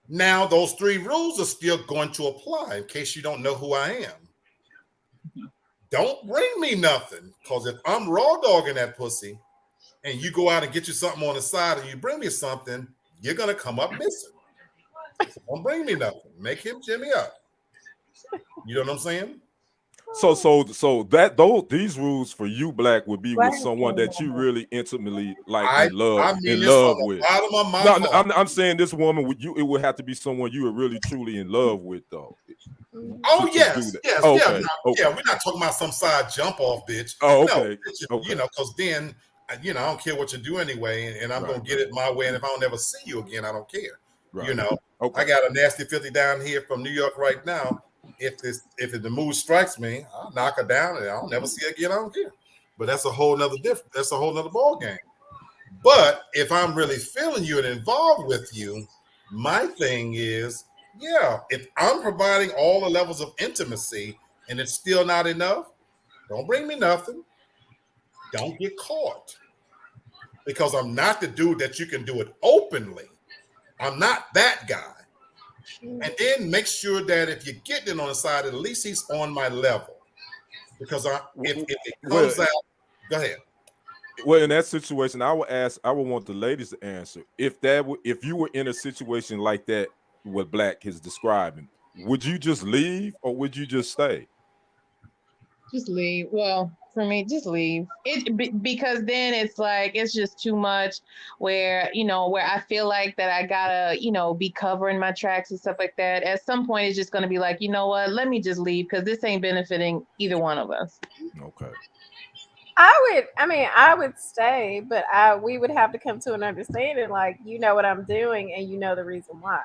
Now, those 3 rules are still going to apply in case you don't know who I am. Don't bring me nothing, because if I'm raw dogging that pussy, and you go out and get you something on the side and you bring me something, you're gonna come up missing. So don't bring me nothing. Make him jimmy up. You know what I'm saying? So that these rules for you, Black, would be with someone that you really intimately like I mean in this love from with. the bottom of my No, heart. I'm saying this woman with you, it would have to be someone you are really truly in love with, though. Oh to yes, do that. yes, Oh, yeah, okay, okay. yeah. We're not talking about some side jump off, bitch. Oh, No, okay, it's just, okay. you know, because then, you know, I don't care what you do anyway, and I'm Right, gonna get it my way. And if I don't ever see you again, I don't care. Right. You know, Okay. I got a nasty 50 down here from New York right now. If the mood strikes me, I'll knock her down, and I'll never see her again. I don't care. But that's a whole nother that's a whole nother ball game. But if I'm really feeling you and involved with you, my thing is, yeah, if I'm providing all the levels of intimacy and it's still not enough, don't bring me nothing. Don't get caught. Because I'm not the dude that you can do it openly. I'm not that guy. And then make sure that if you're getting it on the side, at least he's on my level. Because if it comes out, go ahead. Well, in that situation, I would want the ladies to answer. If you were in a situation like that, what Black is describing, would you just leave or would you just stay? Just leave. Well, for me, just leave. Because then it's like it's just too much. Where where I feel like that I gotta be covering my tracks and stuff like that. At some point, it's just gonna be like, you know what? Let me just leave because this ain't benefiting either one of us. Okay. I would stay, but we would have to come to an understanding. Like, you know what I'm doing, and you know the reason why.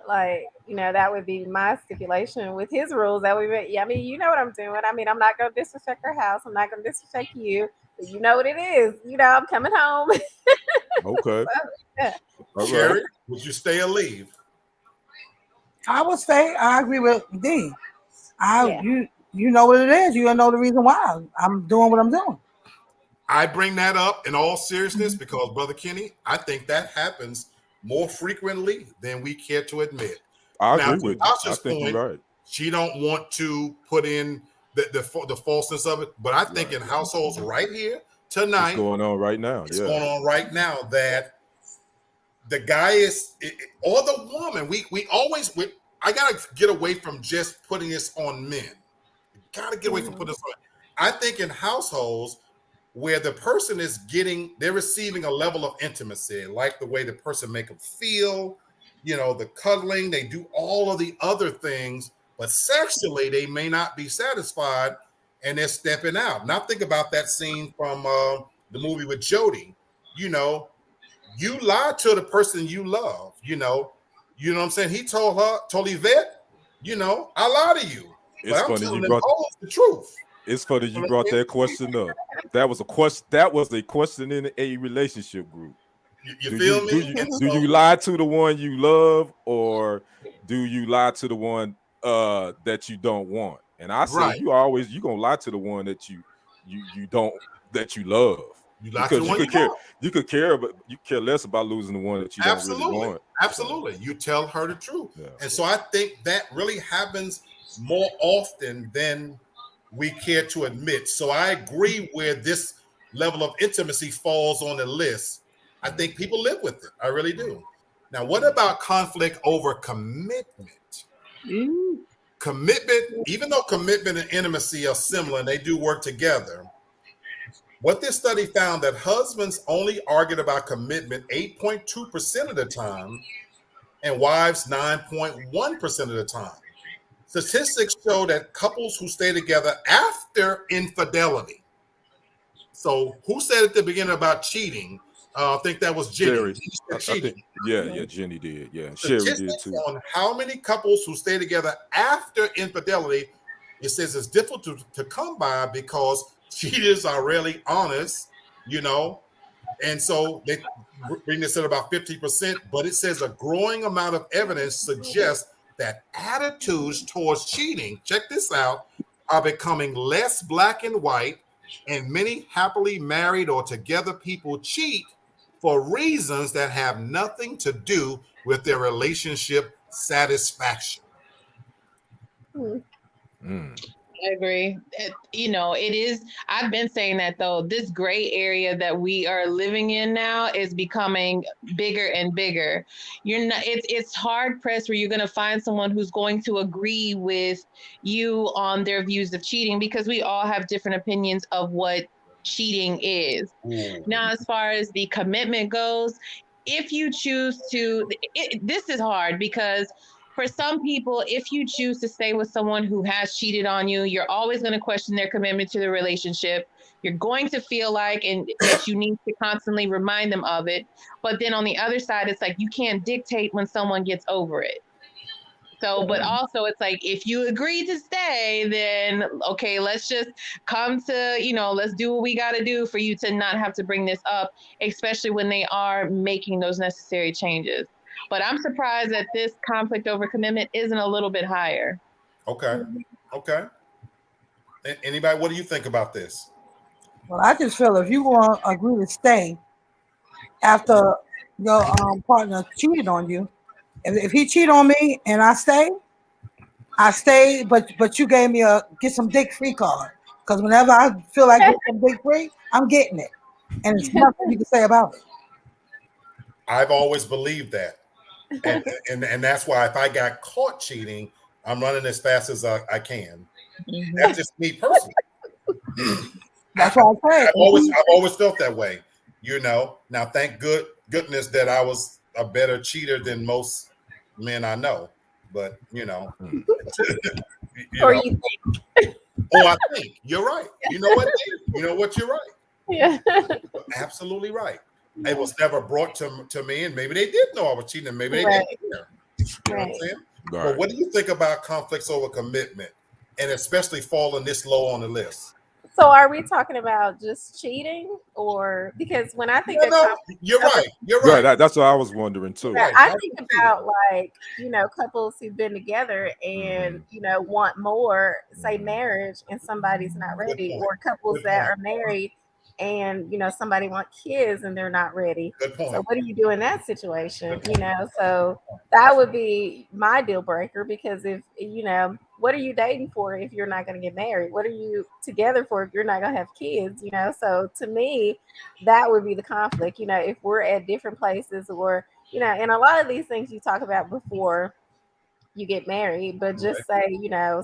Like, that would be my stipulation with his rules. That would be, yeah, I mean, you know what I'm doing. I mean, I'm not going to disrespect her house. I'm not going to disrespect you. But you know what it is. I'm coming home. Okay. So, yeah. All Sherry, right. would you stay or leave? I would say I agree with D. Yeah. You know what it is. You know the reason why I'm doing what I'm doing. I bring that up in all seriousness because, Brother Kenny, I think that happens more frequently than we care to admit. I Now, agree to with you. I Tasha's think point, you're right. she don't want to put in the falseness of it, but I think Right. in households right here It's tonight, going on right now. it's Yeah. going on right now that the guy is or the woman. I gotta get away from just putting this on men. Gotta get away from putting this on. I think in households where the person they're receiving a level of intimacy, like the way the person make them feel, the cuddling, they do all of the other things, but sexually they may not be satisfied and they're stepping out. Now think about that scene from the movie with Jody. You lied to the person you love, what I'm saying? He told Yvette, I lied to you, It's but I'm funny telling you them brought all the truth. it's funny you brought that question up. That was a question in a relationship group. You Do feel you me? And do you lie to the one you love or do you lie to the one that you don't want? And I say right. you gonna lie to the one that you don't that you love. You lie to the Because one you love. you could care, but you care less about losing the one that you don't really Absolutely. want. Absolutely. You tell her the truth. Yeah. And so I think that really happens more often than we care to admit. So I agree where this level of intimacy falls on the list. I think people live with it. I really do. Now, what about conflict over commitment? Commitment, even though commitment and intimacy are similar and they do work together, what this study found that husbands only argued about commitment 8.2% of the time and wives 9.1% of the time. Statistics show that couples who stay together after infidelity. So who said at the beginning about cheating? I think that was Jenny. Sherry, Jenny said I cheating. think yeah, Jenny did. Yeah, Sherry did Statistics too. on how many couples who stay together after infidelity, it says it's difficult to come by because cheaters are rarely honest, and so they bring this at about 50%, but it says a growing amount of evidence suggests that attitudes towards cheating, check this out, are becoming less black and white, and many happily married or together people cheat for reasons that have nothing to do with their relationship satisfaction. Mm. I agree. It is. I've been saying that though. This gray area that we are living in now is becoming bigger and bigger. You're not. It's hard pressed where you're going to find someone who's going to agree with you on their views of cheating because we all have different opinions of what cheating is. Ooh. Now, as far as the commitment goes, if you choose to, this is hard because for some people, if you choose to stay with someone who has cheated on you, you're always going to question their commitment to the relationship. You're going to feel like and that you need to constantly remind them of it. But then on the other side, it's like you can't dictate when someone gets over it. So, but also it's like if you agree to stay, then okay, let's just come to, let's do what we got to do for you to not have to bring this up, especially when they are making those necessary changes. But I'm surprised that this conflict over commitment isn't a little bit higher. Okay. Okay. Anybody, what do you think about this? Well, I just feel if you want to agree to stay after your partner cheated on you, if he cheat on me and I stay, but you gave me a get some dick free card. Because whenever I feel like getting some dick free, I'm getting it. And there's nothing you can say about it. I've always believed that. And that's why if I got caught cheating, I'm running as fast as I can. Mhm. That's just me personally. That's what I say. I've always felt that way. Now thank goodness that I was a better cheater than most men I know. But Or you think? Oh, I think you're right. You know what? You're right. Yeah. Absolutely right. It was never brought to me, and maybe they did know I was cheating, and maybe they Right. didn't care. You know what I'm saying? Right. But what do you think about conflicts over commitment, and especially falling this low on the list? So are we talking about just cheating, or because when I think No, you're right. You're Right. right. That's what I was wondering too. Right. I think about like couples who've been together and want more, say marriage, and somebody's not ready, point. or couples Good that point. are married and somebody want kids and they're not ready. Good point. So what do you do in that situation? So that would be my deal breaker, because if what are you dating for if you're not going to get married? What are you together for if you're not going to have kids? So to me, that would be the conflict. If we're at different places, or and a lot of these things you talk about before you get married, but just say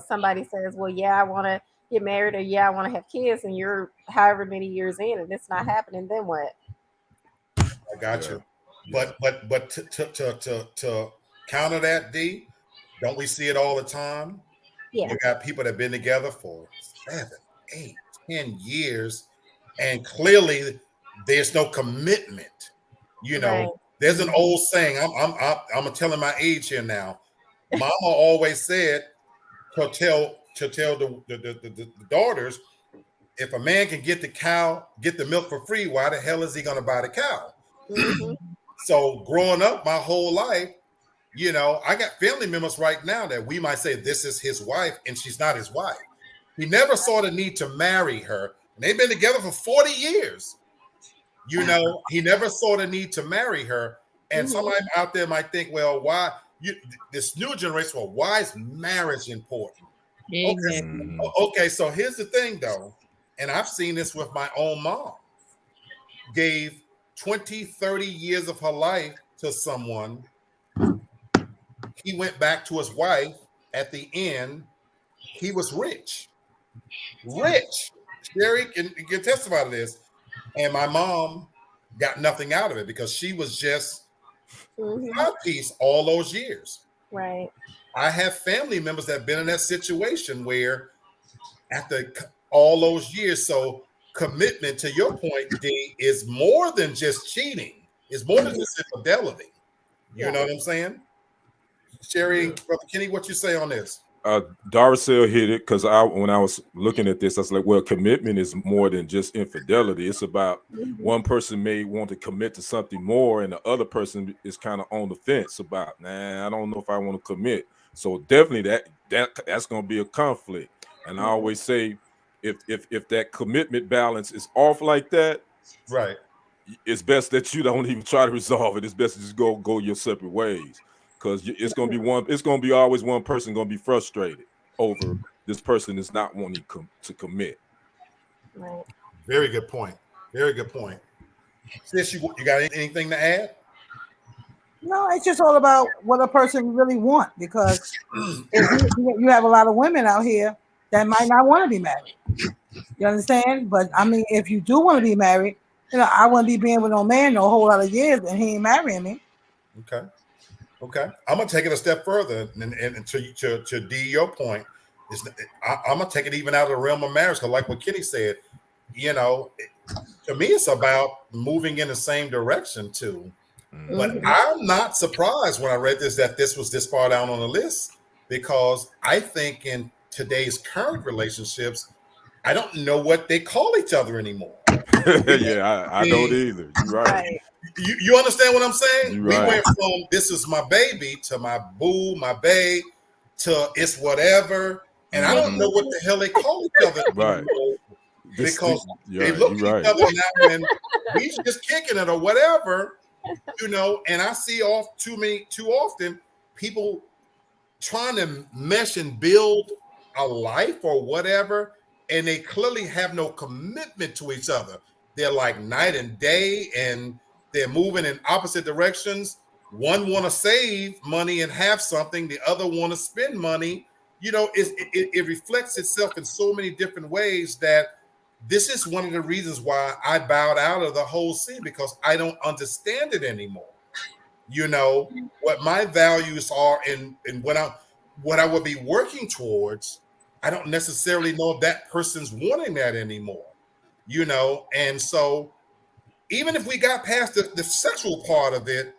somebody says, well, yeah, I want to get married, or yeah, I want to have kids, and you're however many years in and it's not happening, then what? I got you. But to counter that, D, don't we see it all the time? Yeah. You got people that have been together for 7, 8, 10 years, and clearly there's no commitment. Right. There's an old saying. I'm telling my age here now. Mama always said to tell the daughters, if a man can get the milk for free, why the hell is he going to buy the cow? Mhm. So growing up my whole life, I got family members right now that we might say this is his wife, and she's not his wife. He never saw the need to marry her. And they've been together for 40 years. He never saw the need to marry her. And somebody out there might think, well, why this new generation, well, why is marriage important? Exactly. Okay, so here's the thing though, and I've seen this with my own mom. Gave 20, 30 years of her life to someone. He went back to his wife. At the end, he was rich. Sherry can testify to this. And my mom got nothing out of it because she was just a piece all those years. Right. I have family members that have been in that situation where after all those years, so commitment, to your point, D, is more than just cheating. It's more than just infidelity. You know what I'm saying? Sherry, Brother Kenny, what you say on this? Darcel hit it, because when I was looking at this, I was like, well, commitment is more than just infidelity. It's about one person may want to commit to something more, and the other person is kind of on the fence about, I don't know if I want to commit. So definitely that's going to be a conflict. And I always say, if that commitment balance is off like that, right, it's best that you don't even try to resolve it. It's best to just go your separate ways, because it's going to be always one person going to be frustrated over this person is not wanting to commit. Right. Very good point. Very good point. Sis, you got anything to add? No, it's just all about what a person really want. Because if you have a lot of women out here that might not want to be married. You understand? But I mean, if you do want to be married, I wouldn't be being with no man no whole lot of years and he ain't marrying me. Okay. I'm gonna take it a step further, and to D, your point is, I'm gonna take it even out of the realm of marriage. Because like what Kenny said, to me, it's about moving in the same direction too. But I'm not surprised when I read that this was this far down on the list, because I think in today's current relationships, I don't know what they call each other anymore. Yeah, I don't either. You're right. You understand what I'm saying? You're We right. went from this is my baby to my boo, my babe, to it's whatever. And I don't know what the hell they call each other Right. anymore, because they yeah, look you're at each right. other now and we just kicking it or whatever, and I see too often people trying to mesh and build a life or whatever, and they clearly have no commitment to each other. They're like night and day, and they're moving in opposite directions. One want to save money and have something, the other want to spend money. It reflects itself in so many different ways that this is one of the reasons why I bowed out of the whole scene, because I don't understand it anymore. What my values are, and what I would be working towards, I don't necessarily know if that person's wanting that anymore. And so even if we got past the sexual part of it,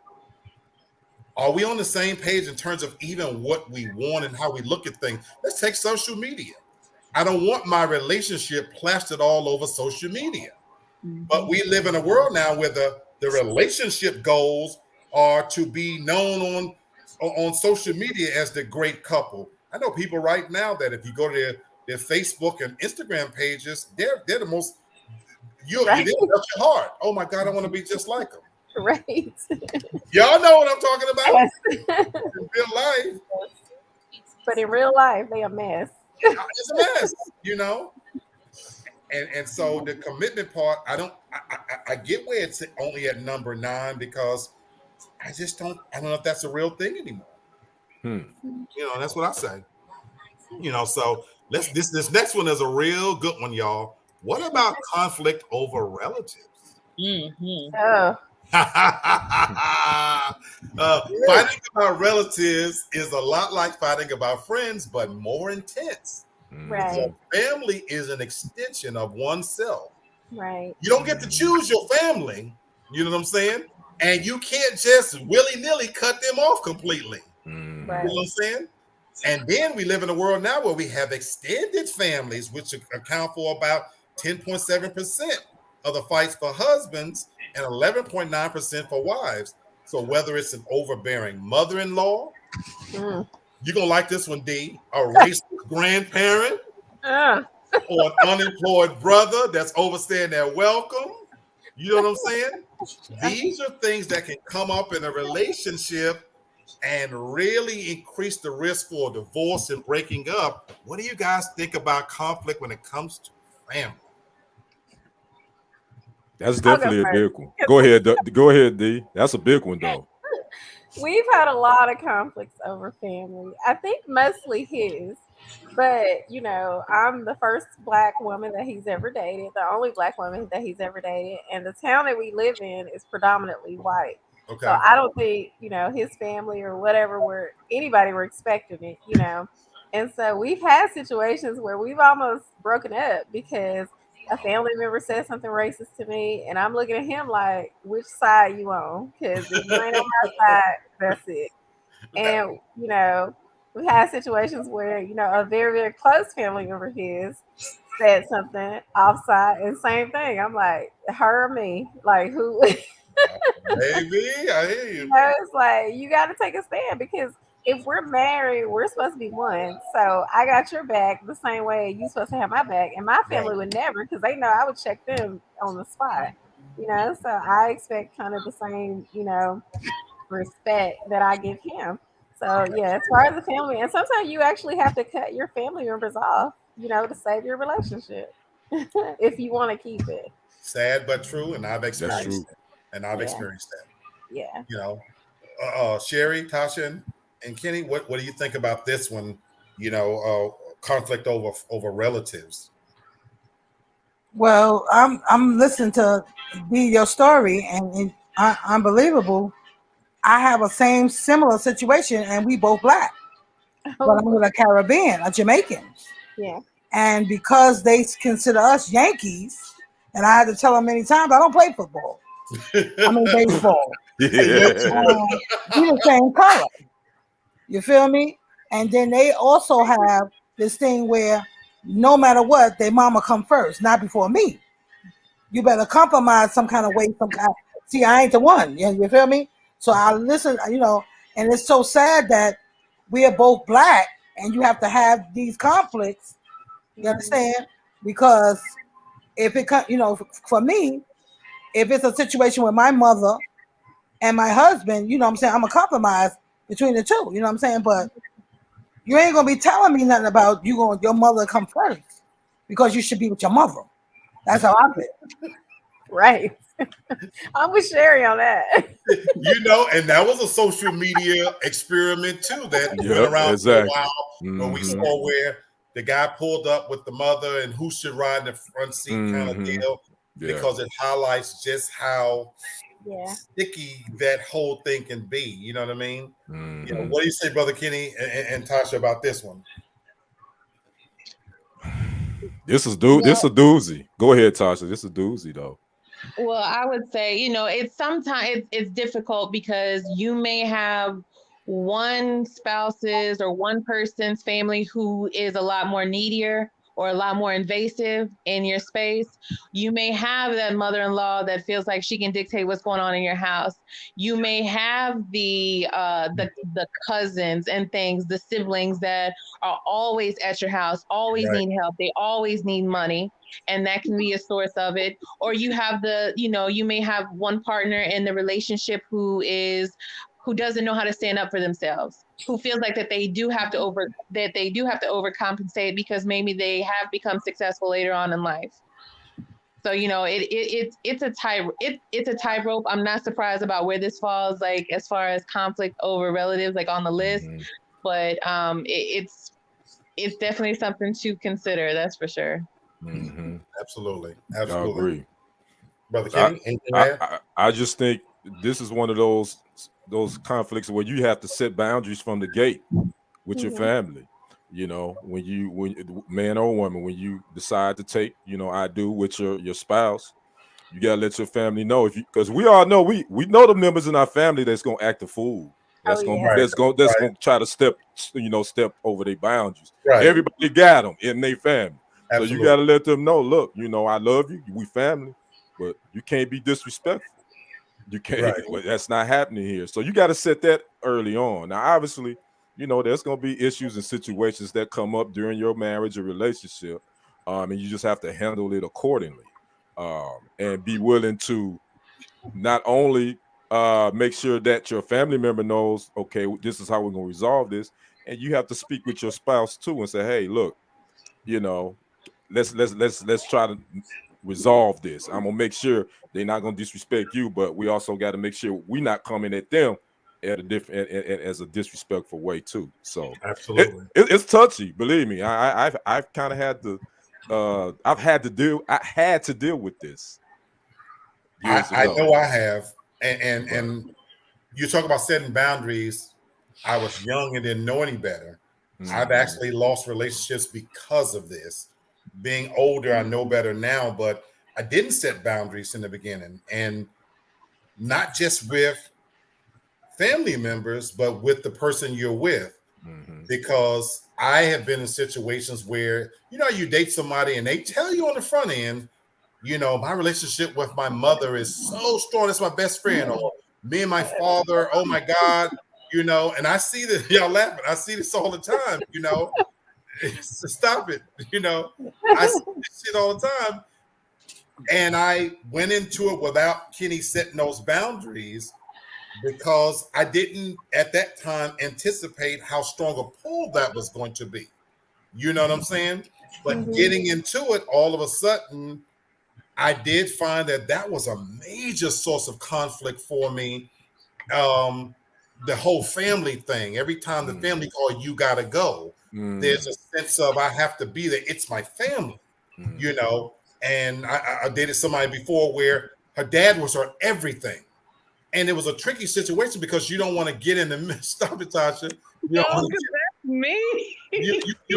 are we on the same page in terms of even what we want and how we look at things? Let's take social media. I don't want my relationship plastered all over social media. But we live in a world now where the relationship goals are to be known on social media as the great couple. I know people right now that if you go to their Facebook and Instagram pages, they're the most, they'll touch your heart. Oh my God, I want to be just like them. Right. Y'all know what I'm talking about. Yes. In real life. But in real life, they a mess. It's a mess, And so the commitment part, I get where it's only at number 9, because I don't know if that's a real thing anymore. That's what I say. So this next one is a real good one, y'all. What about conflict over relatives? Oh. Fighting about relatives is a lot like fighting about friends, but more intense. Right. So family is an extension of oneself. Right. You don't get to choose your family. You know what I'm saying? And you can't just willy-nilly cut them off completely. Right. You know what I'm saying? And then we live in a world now where we have extended families, which account for about 10.7% of the fights for husbands and 11.9% for wives. So whether it's an overbearing mother-in-law, you're going to like this one, D, a racist grandparent, or an unemployed brother that's overstaying their welcome. You know what I'm saying? These are things that can come up in a relationship and really increase the risk for divorce and breaking up. What do you guys think about conflict when it comes to family? That's definitely a big one. Go ahead, D. That's a big one, though. We've had a lot of conflicts over family. I think mostly his, but I'm the first Black woman that he's ever dated, the only Black woman that he's ever dated, and the town that we live in is predominantly white. Okay. So I don't think his family or whatever anybody were expecting it, and so we've had situations where we've almost broken up because a family member said something racist to me, and I'm looking at him like, which side you on? Because if you ain't on my side, that's it. And we had situations where a very, very close family member of his said something offside, and same thing. I'm like, her or me? Like who? Maybe I hear you. It's like you got to take a stand, because if we're married, we're supposed to be one. So I got your back the same way you supposed to have my back, and my family would never, because they know I would check them on the spot. So I expect kind of the same, respect that I give him. So yeah, as far as the family, and sometimes you actually have to cut your family members off, to save your relationship if you want to keep it. Sad but true, and I've That's experienced true. it. And I've Yeah, experienced that. yeah. You know, Sherry, Tasha, and Kenny, what do you think about this one? Conflict over relatives. Well, I'm listening to be your story, and unbelievable. I have a same similar situation, and we both black, but I'm Oh, with a Caribbean, a Jamaican, yeah. and because they consider us Yankees, and I had to tell them many times I don't play football. I mean baseball. Yeah. We the same color. You feel me? And then they also have this thing where no matter what, their mama come first, not before me. You better compromise some kind of way, some kind. See, I ain't the one. You feel me? So I listen, and it's so sad that we are both black and you have to have these conflicts. You understand? Because if it comes, for me, if it's a situation with my mother and my husband, you know what I'm saying, I'm a compromise between the two. You know what I'm saying? But you ain't gonna be telling me nothing about your mother come first because you should be with your mother. That's how I feel. Right. I'm with Sherry on that. And that was a social media experiment too that went Yep, around for a exactly. while, where we saw where the guy pulled up with the mother and who should ride in the front seat kind of deal, because it highlights just how sticky that whole thing can be. You know what I mean? What do you say, Brother Kenny and Tasha, about this one? This is a doozy. Go ahead, Tasha. This is a doozy though. Well, I would say, it's sometimes it's difficult because you may have one spouse's or one person's family who is a lot more needier or a lot more invasive in your space. You may have that mother-in-law that feels like she can dictate what's going on in your house. You may have the cousins and things, the siblings that are always at your house, always need help. They always need money. And that can be a source of it. Or you have you may have one partner in the relationship who doesn't know how to stand up for themselves, who feels like that they do have to overcompensate because maybe they have become successful later on in life. So it's a tightrope. I'm not surprised about where this falls, like as far as conflict over relatives, like on the list. But it's definitely something to consider. That's for sure. Absolutely. I agree. Brother Kenny, I just think this is one of those conflicts where you have to set boundaries from the gate with your family. When man or woman, when you decide to take, I do with your spouse, you gotta let your family know, because we all know we know the members in our family that's gonna act a fool. That's gonna try to step over their boundaries. Right. Everybody got them in their family. Absolutely. So you got to let them know, look, I love you, we family, but you can't be disrespectful. You can't. Well, that's not happening here. So you got to set that early on. Now, obviously, there's going to be issues and situations that come up during your marriage or relationship, and you just have to handle it accordingly, and be willing to not only make sure that your family member knows, okay, this is how we're going to resolve this, and you have to speak with your spouse too and say, hey, look, let's try to resolve this. I'm gonna make sure they're not gonna disrespect you, but we also got to make sure we're not coming at them at a different as a disrespectful way too. So absolutely, it's touchy. Believe me, I've kind of had to I had to deal with this. I know I have, and you talk about setting boundaries. I was young and didn't know any better. I've actually lost relationships because of this. Being older, I know better now, but I didn't set boundaries in the beginning, and not just with family members, but with the person you're with. Because I have been in situations where, you date somebody and they tell you on the front end, my relationship with my mother is so strong. It's my best friend, or me and my father. Oh my God. And I see this, y'all laughing. I see this all the time, stop it. I see this shit all the time. And I went into it without Kenny setting those boundaries. because I didn't at that time anticipate how strong a pull that was going to be. You know what I'm saying? But getting into it, all of a sudden, I did find that that was a major source of conflict for me. The whole family thing. Every time the family call, you gotta go. There's a sense of I have to be there. It's my family, you know. And I dated somebody before where her dad was her everything, and it was a tricky situation because you don't want to get in the midst. Stop it, Tasha. You No, don't want because that's me.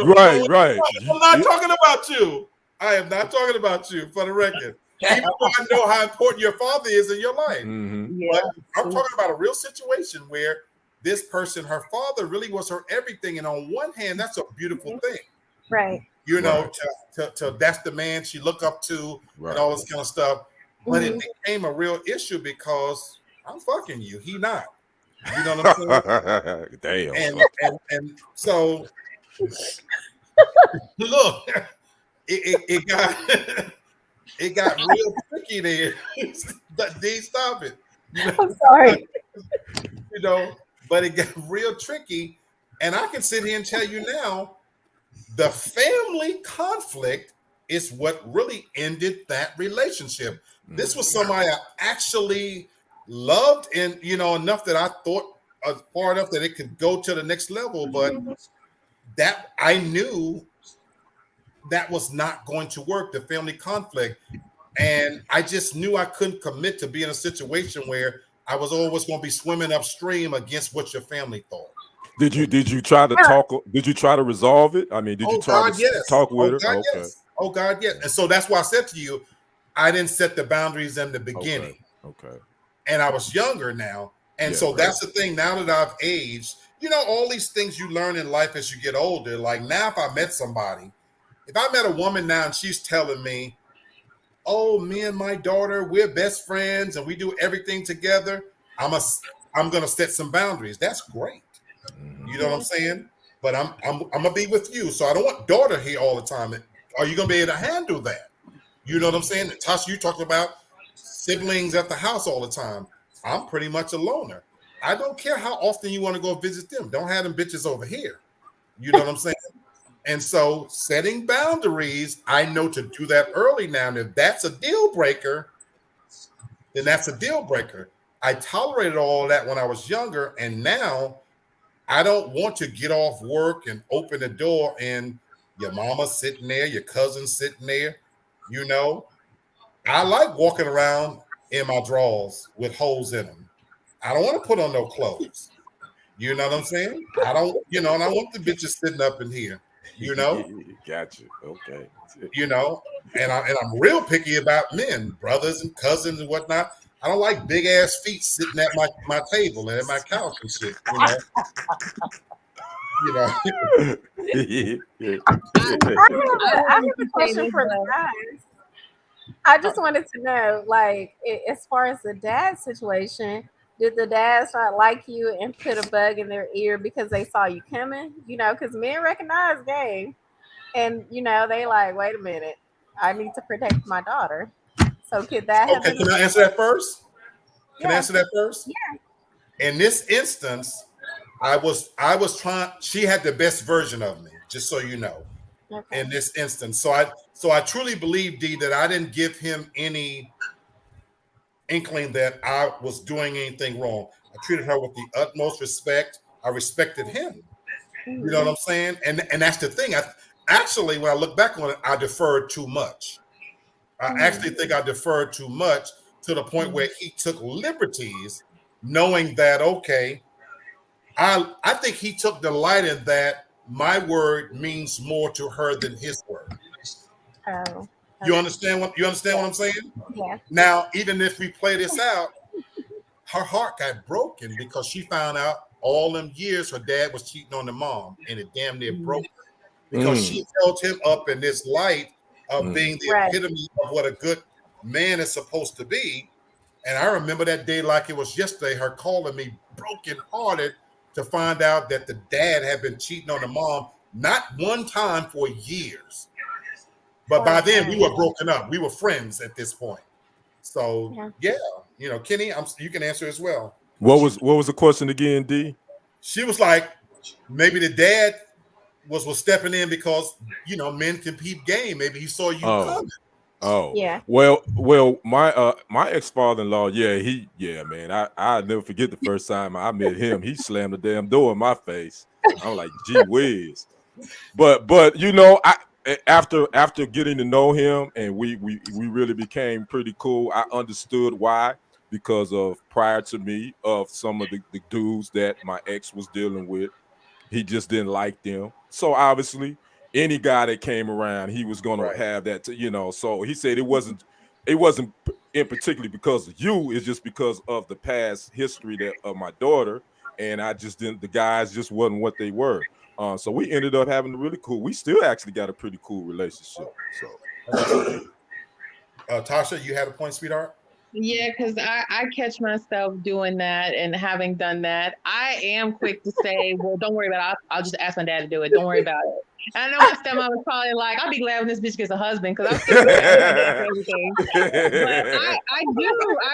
Right, right. I'm not talking about you. I am not talking about you, for the record. Even though I know how important your father is in your life. Yeah. But I'm talking about a real situation where this person, her father, really was her everything. And on one hand, that's a beautiful thing. Right. You know, to that's the man she looked up to and all this kind of stuff. But it became a real issue because I'm fucking you. He not. You know what I'm saying? Damn. And so look, it got it got real tricky there. D, stop it. You know, I'm sorry. you know, but it got real tricky. And I can sit here and tell you now, the family conflict is what really ended that relationship. This was somebody I actually loved, and you know, enough that I thought far enough that it could go to the next level, but that I knew that was not going to work, the family conflict. And I just knew I couldn't commit to be in a situation where I was always going to be swimming upstream against what your family thought. Did you try to talk? Did you try to resolve it? I mean, did you try to talk with her? God, Okay. yes. Oh God, yes. And so that's why I said to you, I didn't set the boundaries in the beginning. Okay. And I was younger now. And so that's the thing. Now that I've aged, you know, all these things you learn in life as you get older. Like now, if I met somebody, if I met a woman now and she's telling me, oh, me and my daughter, we're best friends and we do everything together, I'm gonna set some boundaries. That's great. You know what I'm saying? But I'm gonna be with you. So I don't want daughter here all the time. Are you gonna be able to handle that? You know what I'm saying? Tasha, you talked about siblings at the house all the time. I'm pretty much a loner. I don't care how often you want to go visit them. Don't have them bitches over here. You know what I'm saying? And so setting boundaries, I know to do that early now. And if that's a deal breaker, then that's a deal breaker. I tolerated all that when I was younger. And now I don't want to get off work and open the door and your mama sitting there, your cousin sitting there. You know, I like walking around in my drawers with holes in them. I don't want to put on no clothes. You know what I'm saying? I don't, you know, and I want the bitches sitting up in here. You know, Gotcha. Okay. you know, and I'm real picky about men, brothers and cousins and whatnot. I don't like big ass feet sitting at my table and at my couch and shit. You know. I have a question for the guys. I just wanted to know, like, as far as the dad situation, did the dads not like you and put a bug in their ear because they saw you coming? You know, because men recognize game, and you know they like, wait a minute, I need to protect my daughter. So could that have been? Can I answer that first? Can I Yeah. answer that first? Yeah. In this instance, I was trying. She had the best version of me, just so you know. Okay. In this instance, so I truly believe, D, that I didn't give him any inkling that I was doing anything wrong. I treated her with the utmost respect. I respected him. You know what I'm saying? And that's the thing. Actually, when I look back on it, I deferred too much. I actually think I deferred too much to the point where he took liberties, knowing that, okay, I think he took delight in that my word means more to her than his word. Oh. You understand what I'm saying? Yeah. Now, even if we play this out, her heart got broken because she found out all them years her dad was cheating on the mom, and it damn near broke her because she held him up in this light of being the epitome of what a good man is supposed to be. And I remember that day like it was yesterday, her calling me brokenhearted to find out that the dad had been cheating on the mom, not one time, for years. But by then we were broken up. We were friends at this point. So yeah, you know, Kenny, you can answer as well. What was the question again, D? She was like, maybe the dad was stepping in because men can peep game. Maybe he saw you Oh. coming. Oh, Yeah. well, my ex-father-in-law, man. I never forget the first time I met him. He slammed the damn door in my face. I'm like, gee whiz. But after getting to know him and we really became pretty cool, I understood why, because of prior to me of some of the dudes that my ex was dealing with. He just didn't like them. So obviously, any guy that came around, he was gonna Right. have that. So he said it wasn't in particularly because of you. It's just because of the past history that of my daughter, and I just didn't. The guys just wasn't what they were. So we ended up having a really cool. We still actually got a pretty cool relationship. So Tasha, you had a point, sweetheart? Yeah, because I catch myself doing that and having done that. I am quick to say, well, don't worry about it. I'll just ask my dad to do it. Don't worry about it. And I know my stepmom was probably like, I'll be glad when this bitch gets a husband because I'm sick of that crazy thing. But I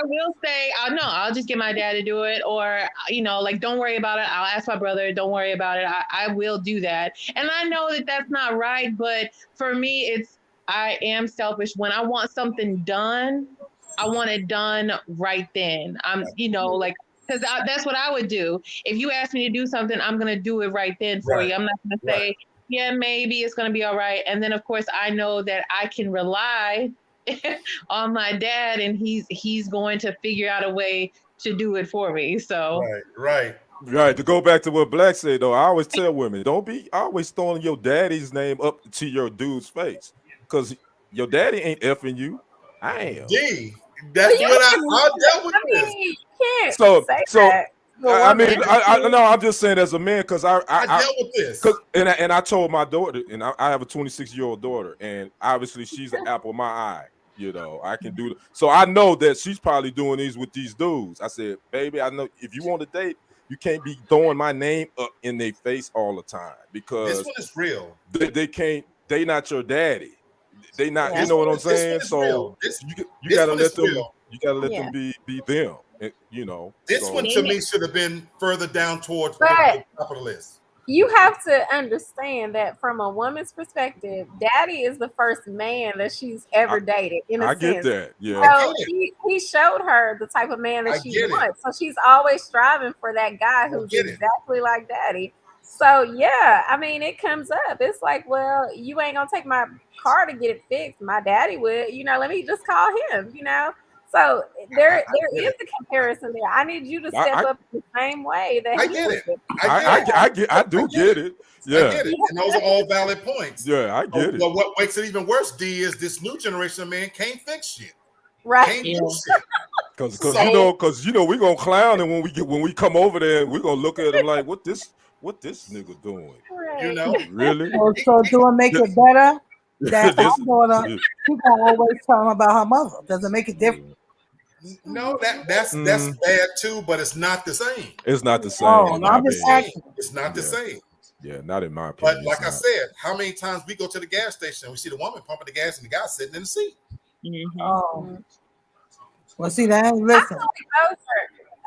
will say, I'll just get my dad to do it. Or, like, don't worry about it. I'll ask my brother. Don't worry about it. I will do that. And I know that that's not right. But for me, I am selfish. When I want something done, I want it done right then. Like, because that's what I would do. If you ask me to do something, I'm going to do it right then for you. I'm not going to say, yeah, maybe it's going to be all right. And then, of course, I know that I can rely on my dad, and he's going to figure out a way to do it for me. So, Right. to go back to what Black said, though, I always tell women, don't be always throwing your daddy's name up to your dude's face, because your daddy ain't effing you. I am. D, that's what I dealt with this. You can't So that. I mean, I'm just saying as a man, because I dealt with this. And I told my daughter, and I have a 26-year-old daughter, and obviously she's the apple of my eye. I can do. So I know that she's probably doing these with these dudes. I said, baby, I know if you want to date, you can't be throwing my name up in their face all the time, because this one is real. They can't. They not your daddy. They not. Yeah. You know what I'm saying? So you gotta let them. Real. You gotta let them be them. This one to me should have been further down towards the top of the list. You have to understand that from a woman's perspective, daddy is the first man that she's ever dated. In a sense, get that. Yeah. So he showed her the type of man that she wants. So she's always striving for that guy who's exactly like daddy. So yeah, I mean, it comes up. It's like, well, you ain't gonna take my car to get it fixed. My daddy would. Let me just call him. So there is a comparison there. I need you to step up the same way that I do get it. Yeah, I get it. And those are all valid points. Yeah, I get it. But what makes it even worse, D, is this new generation of men can't fix shit. Right. Can't do shit. Because we're gonna clown, and when we come over there, we're gonna look at him like, what this nigga doing? Right. Really? So do it make it better that my daughter, she can always tell him about her mother? Does it make it different? No, that's bad too, but it's not the same. It's not the same. It's not the same. Yeah, not in my opinion. But like I said, how many times we go to the gas station and we see the woman pumping the gas and the guy sitting in the seat? Mm-hmm. Oh, well, see that. Listen,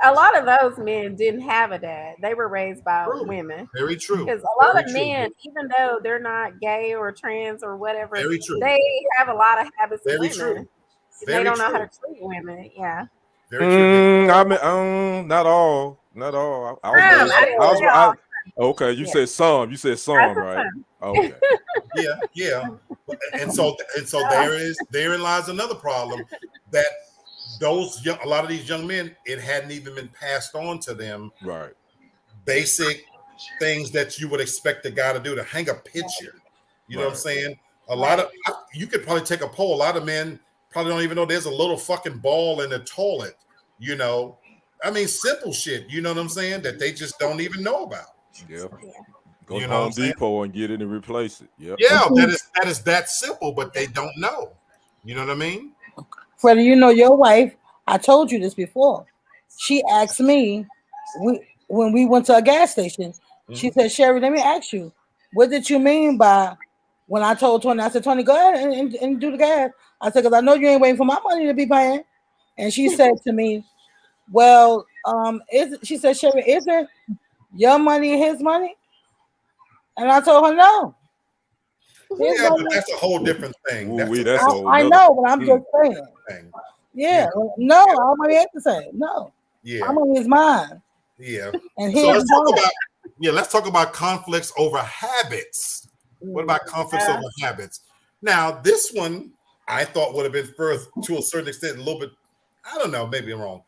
a lot of those men didn't have a dad. They were raised by women. Very true. Because a lot of men, even though they're not gay or trans or whatever, they have a lot of habits of women. True. They don't know how to treat women. Yeah. Very true. I mean, not all. Okay, you said some. You said some, right? Okay. Yeah. And so therein lies another problem, that a lot of these young men, it hadn't even been passed on to them. Right. Basic things that you would expect a guy to do, to hang a picture. You know what I'm saying? A lot of you could probably take a poll. A lot of men probably don't even know there's a little fucking ball in the toilet. I mean, simple shit. You know what I'm saying? That they just don't even know about. Yeah. Go to Home Depot and get it and replace it. Yeah. Yeah, that is that simple, but they don't know. You know what I mean? Freddie, your wife, I told you this before. She asked me when we went to a gas station, she said, Sherry, let me ask you, what did you mean by when I told Tony, I said, Tony, go ahead and do the gas. I said, because I know you ain't waiting for my money to be paying. And she said to me, well, she said, Sherry, isn't your money his money? And I told her no. Yeah, but that's a whole different thing. Ooh, That's a that's a whole I nother know, but I'm just saying. thing. Yeah, Yeah. no, our money ain't the same. No, Yeah. our money is mine. Yeah. And So his let's talk about conflicts over habits. What about conflicts over habits? Now, this one I thought would have been first to a certain extent, a little bit. I don't know, maybe I'm wrong.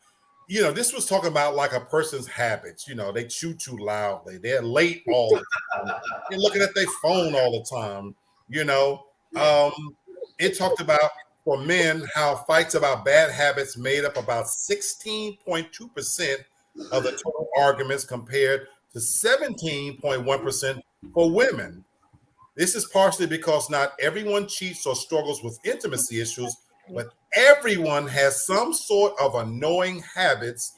You know, this was talking about like a person's habits. You know, they chew too loudly. They're late all the time. They're looking at their phone all the time. You know, it talked about for men how fights about bad habits made up about 16.2% of the total arguments compared to 17.1% for women. This is partially because not everyone cheats or struggles with intimacy issues, but everyone has some sort of annoying habits,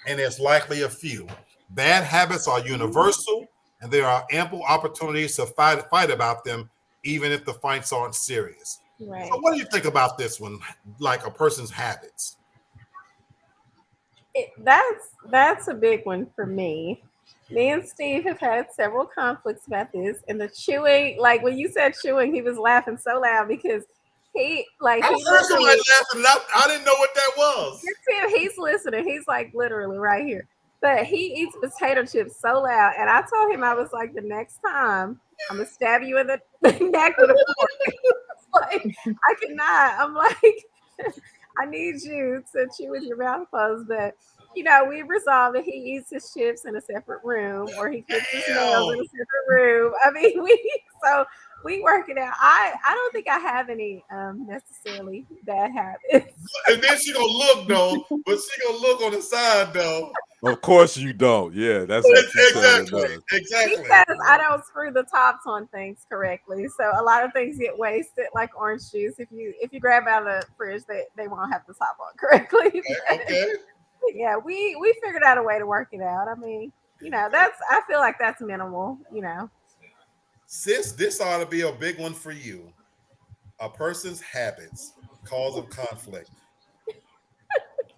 and there's likely a few. Bad habits are universal, and there are ample opportunities to fight about them, even if the fights aren't serious. Right. So what do you think about this one, like a person's habits? That's a big one for me. Me and Steve have had several conflicts about this, and the chewing, like when you said chewing, he was laughing so loud because he I he heard somebody literally, laughing, and I didn't know what that was. he's listening. He's like literally right here. But he eats potato chips so loud, and I told him I was like, the next time I'm gonna stab you in the neck with a fork. Like I cannot. I'm like, I need you to chew with your mouth closed. But you know, we resolved that he eats his chips in a separate room, or he cooks his nails in a separate room. I mean, we work it out. I don't think I have any necessarily bad habits. And then she gonna look though, but she gonna look on the side though. Of course you don't. Yeah, that's what she totally Exactly. does. He Exactly. says I don't screw the tops on things correctly, so a lot of things get wasted, like orange juice. If you grab out of the fridge, they won't have the top on correctly. Okay. Yeah, we figured out a way to work it out. I mean, you know, I feel like that's minimal. You know, Sis, this ought to be a big one for you. A person's habits, cause of conflict.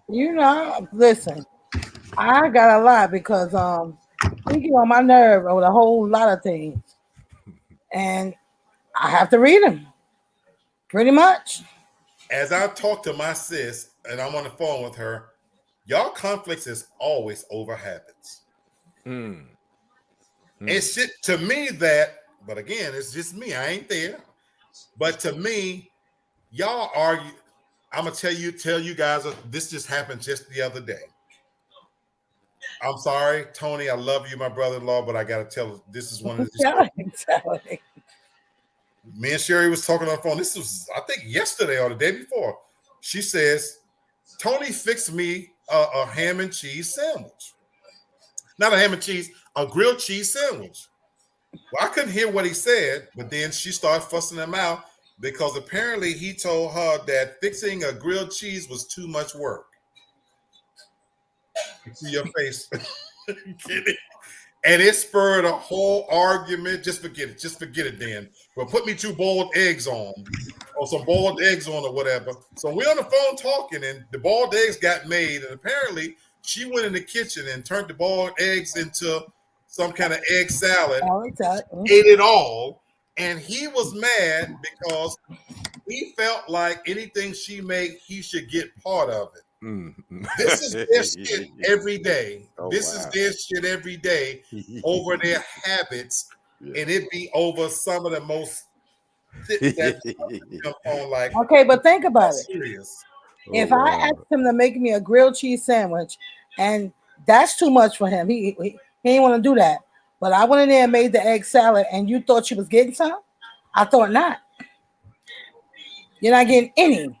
You know, listen, I got a lot because he get on my nerve with a whole lot of things, and I have to read them, pretty much. As I talk to my sis and I'm on the phone with her, y'all conflicts is always over habits. Mm. It's shit to me that, but again, it's just me. I ain't there. But to me, y'all argue. I'm gonna tell you guys, this just happened just the other day. I'm sorry, Tony. I love you, my brother-in-law, but I gotta tell. This is one of the. Me and Sherry was talking on the phone. This was, I think, yesterday or the day before. She says, Tony fixed me a ham and cheese sandwich. Not a ham and cheese, a grilled cheese sandwich. Well, I couldn't hear what he said, but then she started fussing him out because apparently he told her that fixing a grilled cheese was too much work. See your face. And it spurred a whole argument. Just forget it. Just forget it, Dan. Well, put me 2 boiled eggs on, or some boiled eggs on, or whatever. So we're on the phone talking, and the boiled eggs got made. And apparently, she went in the kitchen and turned the boiled eggs into some kind of egg salad. Ate it all, and he was mad because he felt like anything she made, he should get part of it. This is their shit every day. Is their shit every day over their habits, and it be over some of the most like. Okay, but think about it. Serious. If I asked him to make me a grilled cheese sandwich, and that's too much for him, he didn't want to do that. But I went in there and made the egg salad, and you thought she was getting some? I thought not. You're not getting any.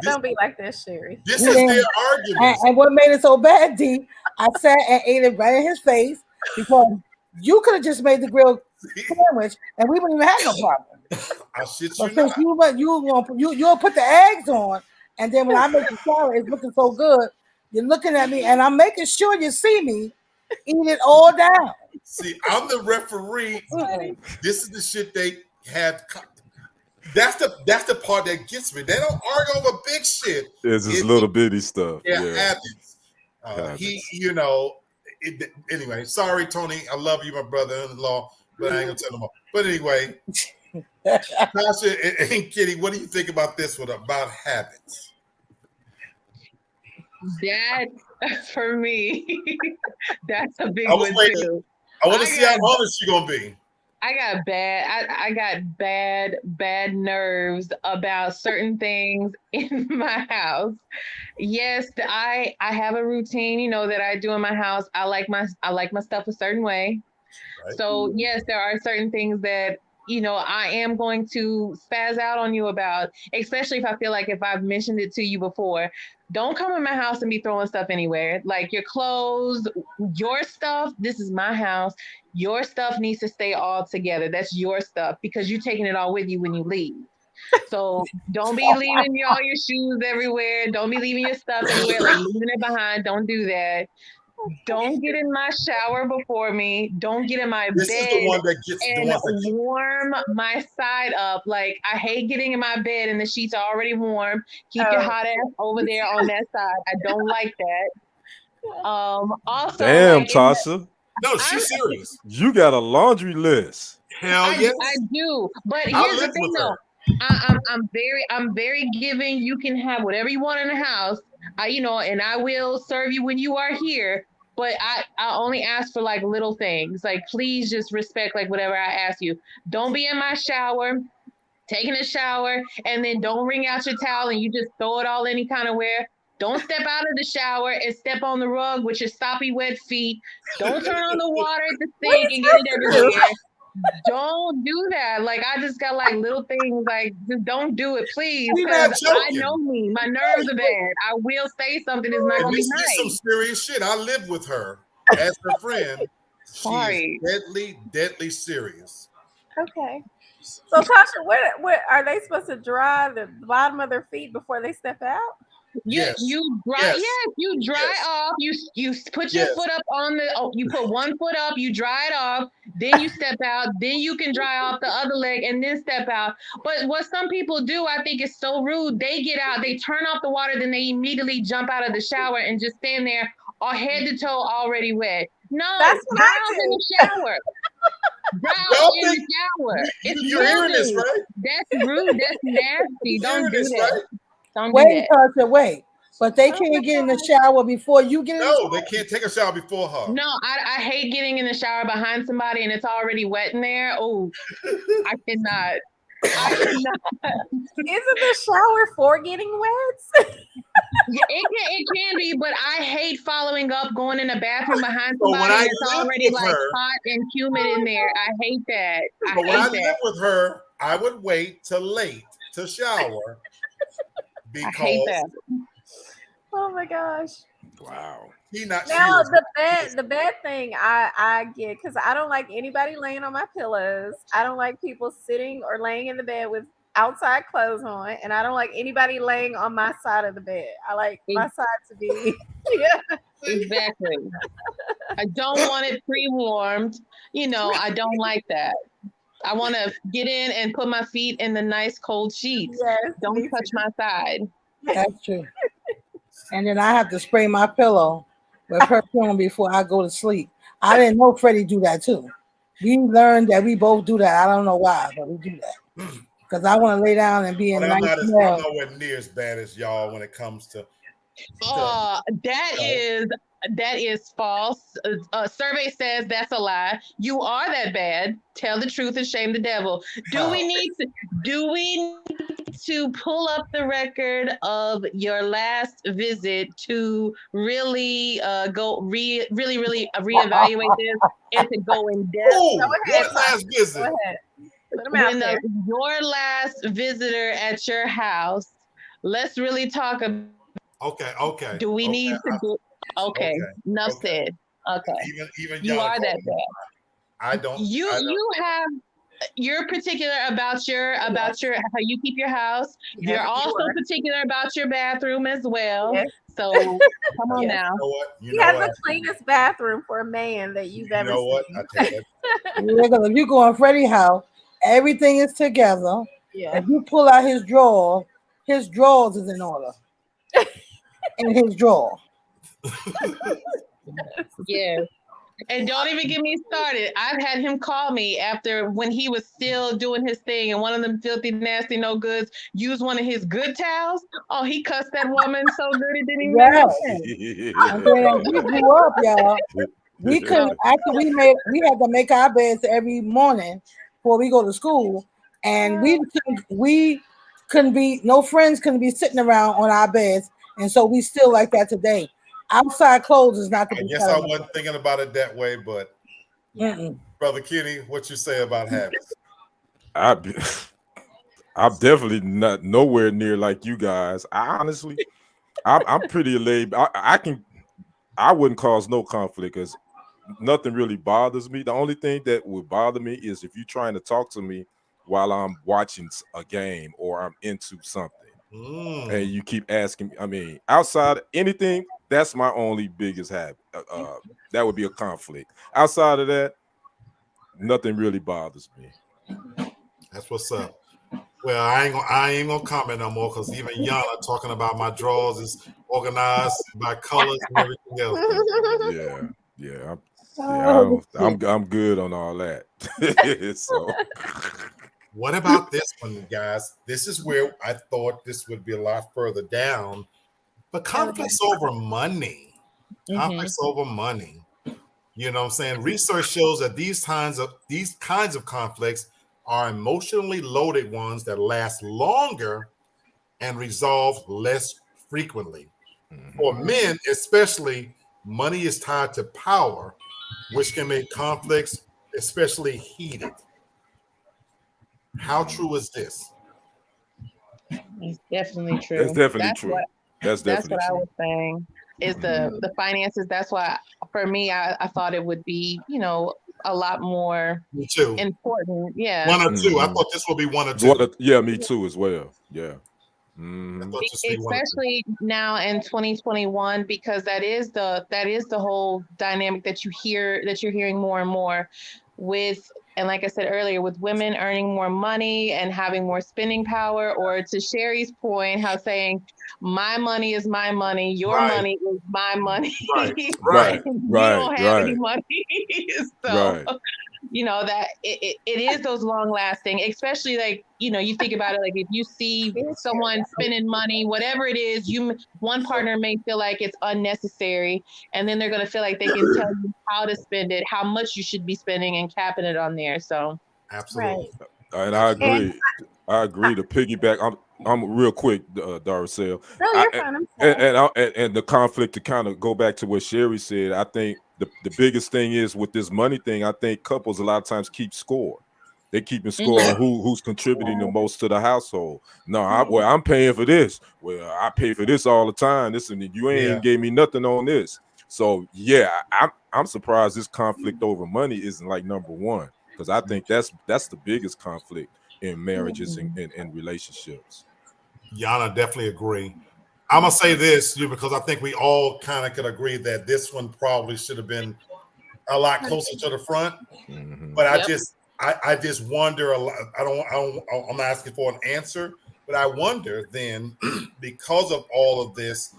don't be like that, Sherry. This is their argument. And what made it so bad, D, I sat and ate it right in his face because you could have just made the grilled sandwich and we wouldn't even have no problem. I shit So you since not. you'll put the eggs on, and then when I make the salad, it's looking so good. You're looking at me, and I'm making sure you see me eat it all down. See, I'm the referee. This is the shit they have. That's the part that gets me. They don't argue over big shit. It's just little bitty stuff. Their habits. He, Habits. anyway, sorry, Tony. I love you, my brother-in-law, but I ain't gonna tell him all. But anyway, Tasha and Kitty, what do you think about this one about habits? That for me, that's a big I was one waiting. too. I want to I see how got honest you're gonna be. I got bad nerves about certain things in my house. Yes, I have a routine, that I do in my house. I like my stuff a certain way. Right. So yes, there are certain things that I am going to spaz out on you about, especially if I've mentioned it to you before. Don't come in my house and be throwing stuff anywhere. Like your clothes, your stuff. This is my house. Your stuff needs to stay all together. That's your stuff because you're taking it all with you when you leave. So don't be leaving all your shoes everywhere. Don't be leaving your stuff anywhere, like leaving it behind. Don't do that. Don't get in my shower before me. Don't get in my This is the bed one that gets the and ones that get. warm my side up. Like I hate getting in my bed and the sheets are already warm. Keep your hot ass over there on that side. I don't like that. Also, Damn, like in the, Tasha, No, I'm, she's serious. you got a laundry list. Hell yes. I do. But I here's the live thing with though. her. I'm very giving. You can have whatever you want in the house. And I will serve you when you are here. But I only ask for like little things. Like please just respect like whatever I ask you. Don't be in my shower, taking a shower, and then don't wring out your towel and you just throw it all any kind of where. Don't step out of the shower and step on the rug with your soppy wet feet. Don't turn on the water at the sink and get it everywhere. Don't do that. Like I just got like little things like just don't do it, please. We're Because not I joking. know me. My nerves are bad. I will say something that's not And gonna be this is some nice. serious shit. I live with her as her friend. She Sorry. is deadly serious. Okay. So Tasha, what are they supposed to dry the bottom of their feet before they step out? Yes. You dry. Yes. Yes, you dry Yes. off. You put your Yes. foot up on the. Oh, you put one foot up. You dry it off. Then you step out. Then you can dry off the other leg and then step out. But what some people do, I think, is so rude. They get out. They turn off the water. Then they immediately jump out of the shower and just stand there, all head to toe, already wet. No, That's what dry I off do. in the shower. Dry Y'all off in think the shower. It's you're hearing this, mildew. right? That's rude. That's nasty. You're Don't hearing do this, that. right? Don't do Wait, that. Tasha, wait. But they Oh can't my get in the gosh. shower before you get in the No, shower. they can't take a shower before her. No, I hate getting in the shower behind somebody and it's already wet in there. Oh, I cannot. I cannot. Isn't the shower for getting wet? Yeah, it can be, but I hate following up, going in the bathroom behind So when somebody I and it's lived already with like her, hot and humid in there. I hate that. I but when I hate lived that. with her, I would wait till late to shower I hate because that. Oh my gosh. Wow. he not Now serious. the bad thing I get, because I don't like anybody laying on my pillows. I don't like people sitting or laying in the bed with outside clothes on, and I don't like anybody laying on my side of the bed. I like my side to be yeah. Exactly. I don't want it pre-warmed. I don't like that. I want to get in and put my feet in the nice cold sheets. Yes, Don't me touch too. my side. That's true. And then I have to spray my pillow with perfume before I go to sleep. I didn't know Freddie do that too. We learned that we both do that. I don't know why, but we do that. Because I want to lay down and be in But I'm nice I'm smell. nowhere near as bad as y'all when it comes to. That is false. A survey says that's a lie. You are that bad. Tell the truth and shame the devil. Do we need to pull up the record of your last visit to really really reevaluate this and to go in depth? Oh, ahead, what last Go visit? ahead. Put them out there. Your last visitor at your house, let's really talk about. Okay. Do we need to do? Okay, enough okay. said. Okay, Even you y'all are call that me- bad. I don't. You're particular about your how you keep your house. Yes, You're you also are. particular about your bathroom as well. Yes. So come on Yes. now. You know what? You He know has what? the cleanest bathroom for a man that you've You ever know what? seen. I take that. If you go in Freddie's house, everything is together. Yeah. If you pull out his drawers is in order. In his drawer. Yeah. And don't even get me started. I've had him call me after when he was still doing his thing, and one of them filthy, nasty, no goods used one of his good towels. Oh, he cussed that woman so good it didn't even make no Yes. sense. And then as we grew up, y'all, we couldn't after we had to make our beds every morning before we go to school, and we couldn't be no friends couldn't be sitting around on our beds, and so we still like that today. Outside clothes is not to I be guess I tolerated. wasn't thinking about it that way, but Brother Kenny, what you say about habits? I'm definitely not nowhere near like you guys. I'm pretty laid. I wouldn't cause no conflict because nothing really bothers me. The only thing that would bother me is if you're trying to talk to me while I'm watching a game or I'm into something. And you keep asking. I mean, outside anything, that's my only biggest habit. That would be a conflict. Outside of that, nothing really bothers me. That's what's up. Well, I ain't gonna comment no more because even Yana talking about my drawers is organized by colors and everything else. I'm good on all that. So, what about this one, guys? This is where I thought this would be a lot further down, but conflicts over money. Conflicts over money. You know what I'm saying? Research shows that these kinds of conflicts are emotionally loaded ones that last longer and resolve less frequently. For men, especially, money is tied to power, which can make conflicts especially heated. How true is this? It's definitely true. That's definitely true. That's That's definitely what I true. was saying. Is the finances. That's why for me, I thought it would be, a lot more Me too. important. Yeah. One or two. I thought this would be one or two. Yeah, me too as well. Yeah. Especially now in 2021, because that is the whole dynamic that you're hearing more and more with, and like I said earlier, with women earning more money and having more spending power, or to Sherry's point, how saying my money is my money, your money is my money. Right. You don't have any money. So right. that it is those long lasting, especially like, you think about it, like if you see someone spending money, whatever it is, one partner may feel like it's unnecessary, and then they're going to feel like they can tell you how to spend it, how much you should be spending, and capping it on there. So absolutely. And I agree. I agree. To piggyback, I'm real quick, Darcel. No, you're fine. I'm sorry. And the conflict, to kind of go back to what Sherry said, I think the biggest thing is with this money thing. I think couples a lot of times keep score. They keeping score on who's contributing the most to the household. No, I'm paying for this. Well, I pay for this all the time. This and you ain't gave me nothing on this. So yeah, I'm surprised this conflict over money isn't like number one, because I think that's the biggest conflict in marriages and relationships. Yana, definitely agree. I'm gonna say this because I think we all kind of could agree that this one probably should have been a lot closer to the front. But I just wonder a lot. I'm not asking for an answer, but I wonder then, because of all of this,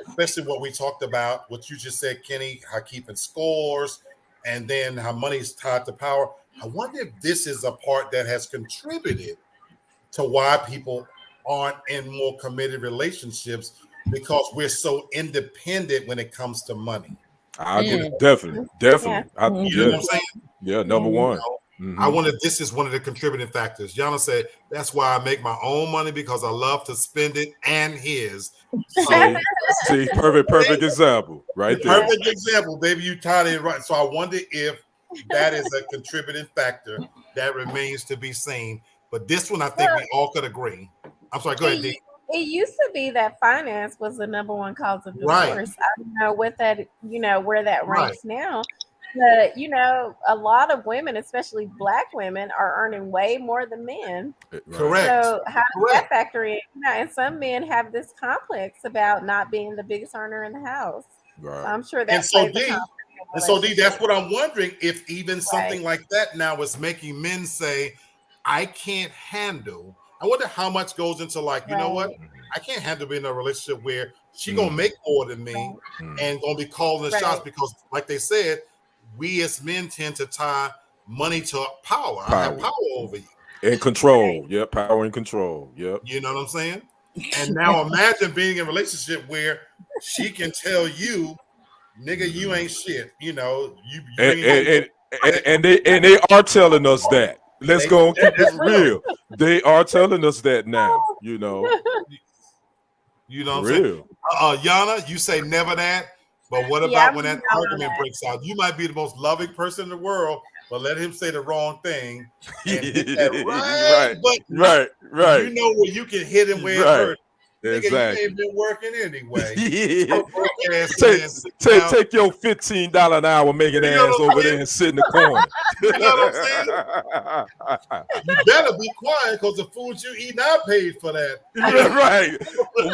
especially what we talked about, what you just said, Kenny, how keeping scores, and then how money's tied to power. I wonder if this is a part that has contributed to why people aren't in more committed relationships, because we're so independent when it comes to money. Definitely. You know what I'm saying? Yeah, number one. I wonder if this is one of the contributing factors. Yana said, that's why I make my own money, because I love to spend it and his. So, see, perfect example right there. Perfect example, baby. You tied it right. So I wonder if that is a contributing factor that remains to be seen. But this one, I think we all could agree. I'm sorry, go ahead, D. It used to be that finance was the number one cause of divorce. Right. I don't know what that, where that ranks now. But a lot of women, especially Black women, are earning way more than men. Correct. So how does that factor in? And some men have this complex about not being the biggest earner in the house. Right. So I'm sure that's D, that's what I'm wondering, if even something like that now is making men say, I can't handle. I wonder how much goes into like, you know what? Right. I can't handle being in a relationship where she Mm. gonna make more than me Mm. and gonna be calling the shots Right. because, like they said, we as men tend to tie money to power. I have Power. power over you. And control. Yep. Power and control. Yep. You know what I'm saying? And now imagine being in a relationship where she can tell you, nigga, you ain't shit. You know, you And they are telling us that. Let's go and keep it that's real. They are telling us that now. You know, You know for what I'm saying? real. Yana, you say never that. But what Yeah, about I'm when that with y'all on argument that. breaks out? You might be the most loving person in the world, but let him say the wrong thing and hit that right button. Right. You know where you can hit him where it Right. hurts. Nigga, you Exactly. ain't been working anyway. take, Broke ass man, sit down. take your $15 an hour making You know ass what I'm over there saying? and sit in the corner. You know what I'm saying? You better be quiet because the food you eat, I paid for that. Right.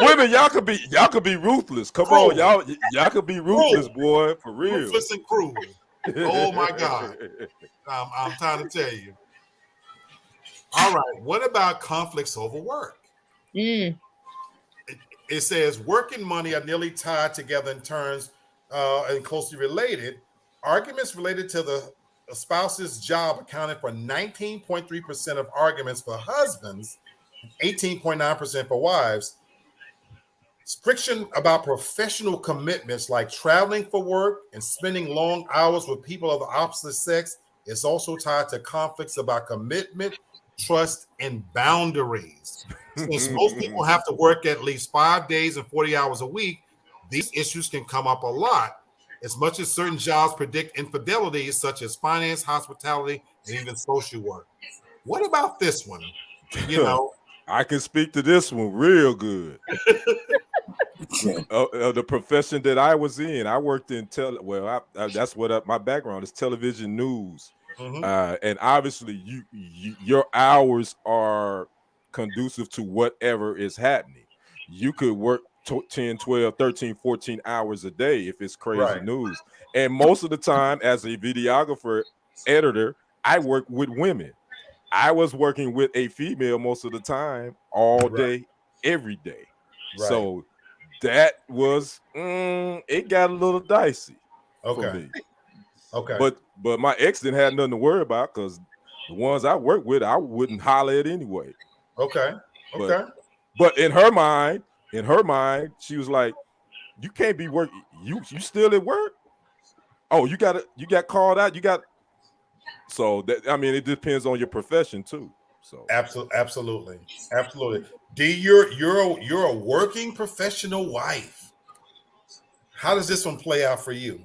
Women, y'all could be ruthless. Come on, y'all could be ruthless, boy, for real. Ruthless and cruel. Oh my God. I'm trying to tell you. All right. What about conflicts over work? Mm. It says work and money are nearly tied together in terms and closely related. Arguments related to the spouse's job accounted for 19.3% of arguments for husbands, 18.9% for wives. Friction about professional commitments like traveling for work and spending long hours with people of the opposite sex is also tied to conflicts about commitment, trust, and boundaries. Since most people have to work at least 5 days and 40 hours a week, these issues can come up a lot, as much as certain jobs predict infidelities such as finance, hospitality, and even social work. What about this one? You know, I can speak to this one real good. The profession that I was in, I worked in that's what my background is, television news. And obviously your hours are conducive to whatever is happening. You could work 10, 12, 13, 14 hours a day if it's crazy Right. news. And most of the time as a videographer, editor, I work with women. I was working with a female most of the time, all day, every day. Right. So that was it got a little dicey for me. Okay. But my ex didn't have nothing to worry about because the ones I worked with, I wouldn't holler at anyway. Okay. But in her mind, she was like, you can't be working. You still at work? Oh, you got called out. So that, I mean, it depends on your profession too. So absolutely. D, you're a working professional wife. How does this one play out for you?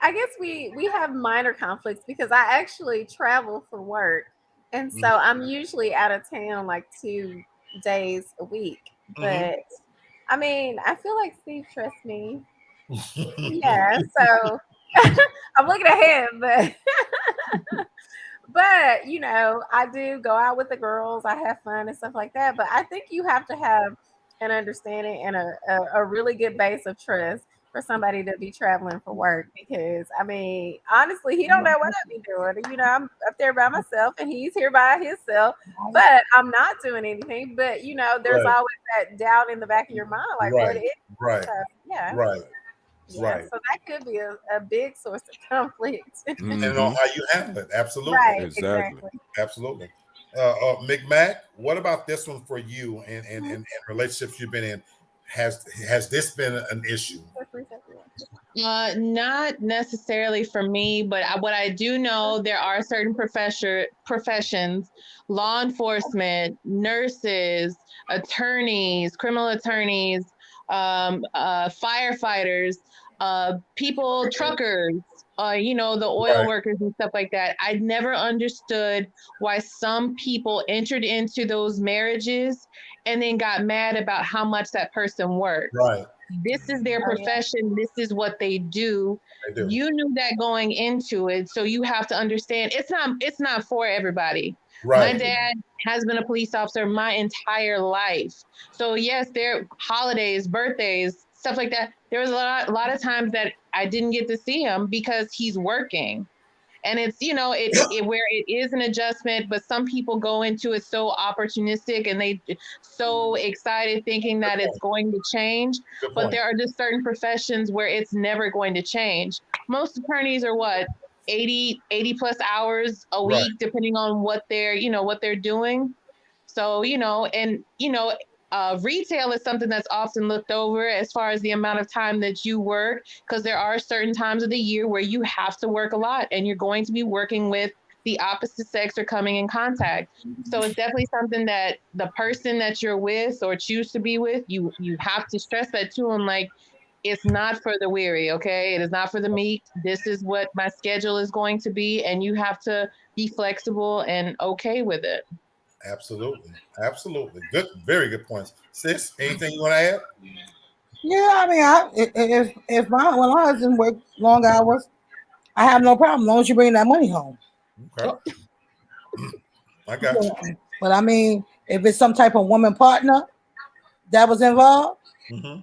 I guess we have minor conflicts because I actually travel for work, and so I'm usually out of town like 2 days a week. But I mean, I feel like Steve trusts me. Yeah, so I'm looking at him, but you know, I do go out with the girls. I have fun and stuff like that. But I think you have to have an understanding and a really good base of trust for somebody to be traveling for work, because I mean, honestly, he don't know what I be doing. You know, I'm up there by myself and he's here by himself, but I'm not doing anything. But you know, there's always that doubt in the back of your mind, like what is right. So, yeah. Right. So that could be a big source of conflict. And on how you handle it. Absolutely. Right, exactly. Absolutely. McMack, what about this one for you and relationships you've been in? Has this been an issue? Not necessarily for me, but what I do know, there are certain professions, law enforcement, nurses, attorneys, criminal attorneys, firefighters, people, truckers, you know, the oil workers and stuff like that. I never understood why some people entered into those marriages and then got mad about how much that person worked. Right. This is their profession. This is what they do. You knew that going into it, so you have to understand it's not for everybody. Right. My dad has been a police officer my entire life. So yes, there holidays, birthdays, stuff like that. There was a lot of times that I didn't get to see him because he's working. And it's, it where it is an adjustment, but some people go into it so opportunistic and they so excited thinking that it's going to change. Good But point. there are just certain professions where it's never going to change. Most attorneys are what, 80 plus hours a Right. week, depending on what they're doing. So, retail is something that's often looked over as far as the amount of time that you work, because there are certain times of the year where you have to work a lot and you're going to be working with the opposite sex or coming in contact. So it's definitely something that the person that you're with or choose to be with, you have to stress that to them. Like, it's not for the weary, okay? It is not for the meek. This is what my schedule is going to be, and you have to be flexible and okay with it. Absolutely. Absolutely. Good. Very good points. Sis, anything you want to add? Yeah, I mean, if when my husband worked long hours, I have no problem as long as you bring that money home. Okay. I got you. But I mean, if it's some type of woman partner that was involved, Mm-hmm.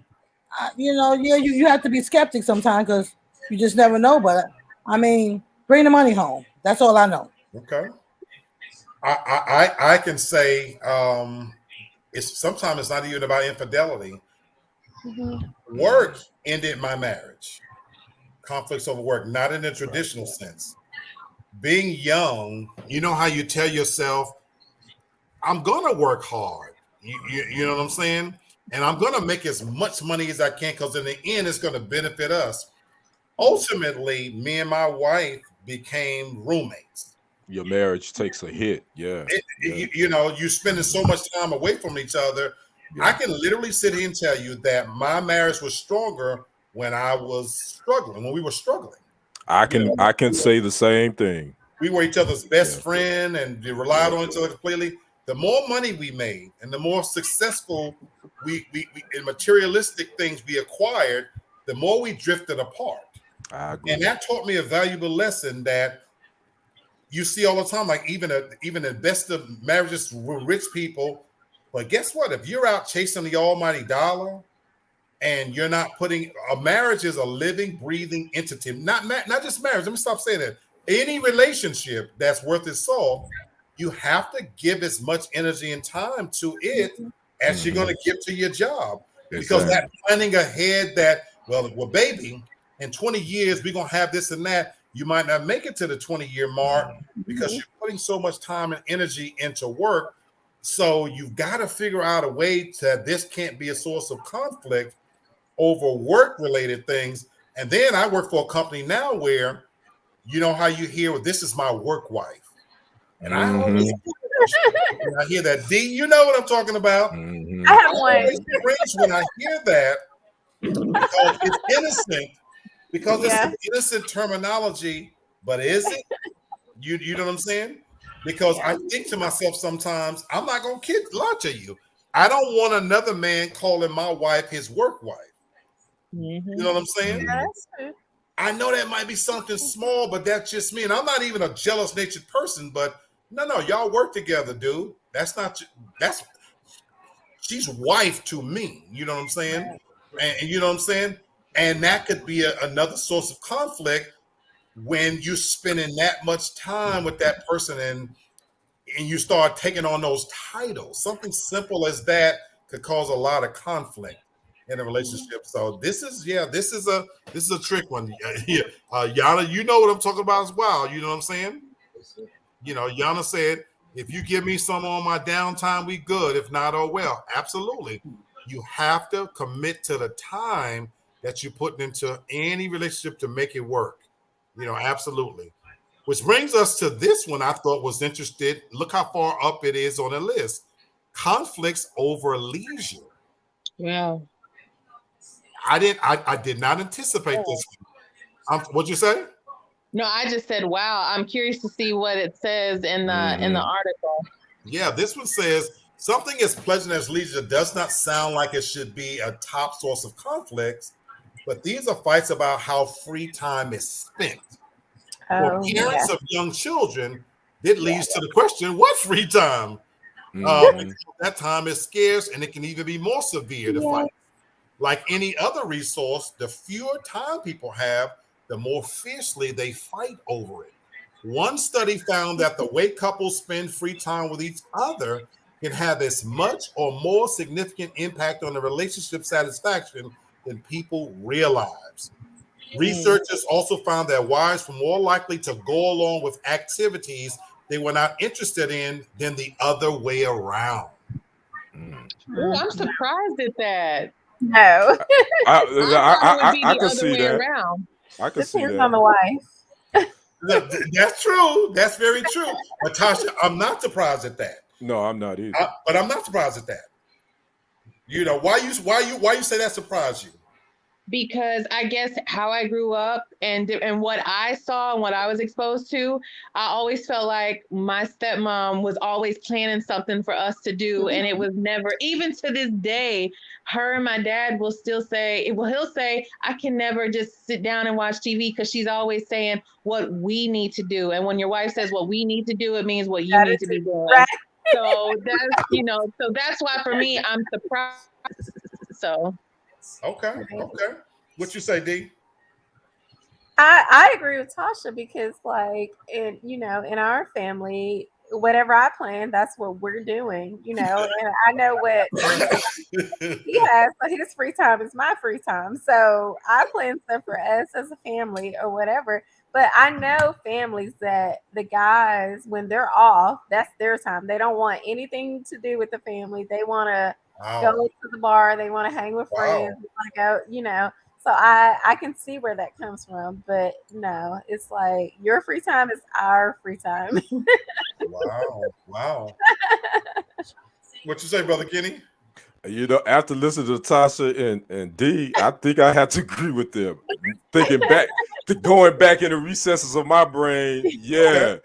you have to be skeptic sometimes because you just never know. But I mean, bring the money home. That's all I know. Okay. I can say it's sometimes it's not even about infidelity. Work ended my marriage. Conflicts over work, not in a traditional sense. Being young, you know how you tell yourself, I'm gonna work hard. You know what I'm saying? And I'm gonna make as much money as I can because in the end it's gonna benefit us. Ultimately, me and my wife became roommates. Your marriage takes a hit. Yeah. You're spending so much time away from each other. Yeah. I can literally sit here and tell you that my marriage was stronger when we were struggling. I can say the same thing. We were each other's best Yeah. friend and we relied on each other completely. The more money we made and the more successful we in materialistic things we acquired, the more we drifted apart. I agree. And that taught me a valuable lesson that you see all the time, like even the best of marriages with rich people. But guess what? If you're out chasing the almighty dollar and you're not putting a marriage is a living, breathing entity, not just marriage. Let me stop saying that. Any relationship that's worth its salt, you have to give as much energy and time to it as you're going to give to your job. Because that planning ahead that, well, baby, in 20 years, we're going to have this and that. You might not make it to the 20-year mark because you're putting so much time and energy into work. So you've got to figure out a way that this can't be a source of conflict over work-related things. And then I work for a company now where, you know how you hear, well, this is my work wife. And I always I hear that. D, you know what I'm talking about. I have one. When I hear that, because it's innocent, because it's an innocent terminology, but is it? You know what I'm saying? Because I think to myself sometimes, I'm not gonna lie to you. I don't want another man calling my wife his work wife. You know what I'm saying? I know that might be something small, but that's just me. And I'm not even a jealous natured person, but no, y'all work together, dude. That's she's wife to me. You know what I'm saying? And you know what I'm saying? And that could be another source of conflict when you're spending that much time with that person and you start taking on those titles. Something simple as that could cause a lot of conflict in a relationship. So this is a trick one. Yana, you know what I'm talking about as well. You know what I'm saying? You know, Yana said, if you give me some on my downtime, we good. If not, oh well. Absolutely. You have to commit to the time that you're putting into any relationship to make it work. You know, absolutely. Which brings us to this one I thought was interesting. Look how far up it is on the list. Conflicts over leisure. Yeah. I did not anticipate this. What'd you say? No, I just said, wow. I'm curious to see what it says in the article. Yeah, this one says something as pleasant as leisure does not sound like it should be a top source of conflicts, but these are fights about how free time is spent. For parents of young children, it leads to the question, what free time? That time is scarce and it can even be more severe to fight. Like any other resource, the fewer time people have, the more fiercely they fight over it. One study found that the way couples spend free time with each other can have as much or more significant impact on the relationship satisfaction than people realize. Researchers also found that wives were more likely to go along with activities they were not interested in than the other way around. Ooh, I'm surprised at that. No, I thought it would be I the can other see way that. around. I can see depends that. on the wife. That's true. That's very true. Natasha, I'm not surprised at that. No, I'm not either. But I'm not surprised at that. You know, why you say that surprised you? Because I guess how I grew up and what I saw and what I was exposed to, I always felt like my stepmom was always planning something for us to do, and it was never, even to this day, her and my dad will still say, well, he'll say, I can never just sit down and watch TV because she's always saying what we need to do. And when your wife says what we need to do, it means what you need to be doing. Right. So so that's why for me, I'm surprised. So. Okay. What you say, D? I agree with Tasha because, like, in our family, whatever I plan, that's what we're doing. And I know what he has. So his free time is my free time. So I plan stuff for us as a family or whatever. But I know families that the guys, when they're off, that's their time. They don't want anything to do with the family. They want to go to the bar. They want to hang with friends. They want to go, So I can see where that comes from. But no, it's like your free time is our free time. Wow. What you say, Brother Kenny? After listening to Tasha and D, I think I have to agree with them. Thinking back, going back in the recesses of my brain, yeah.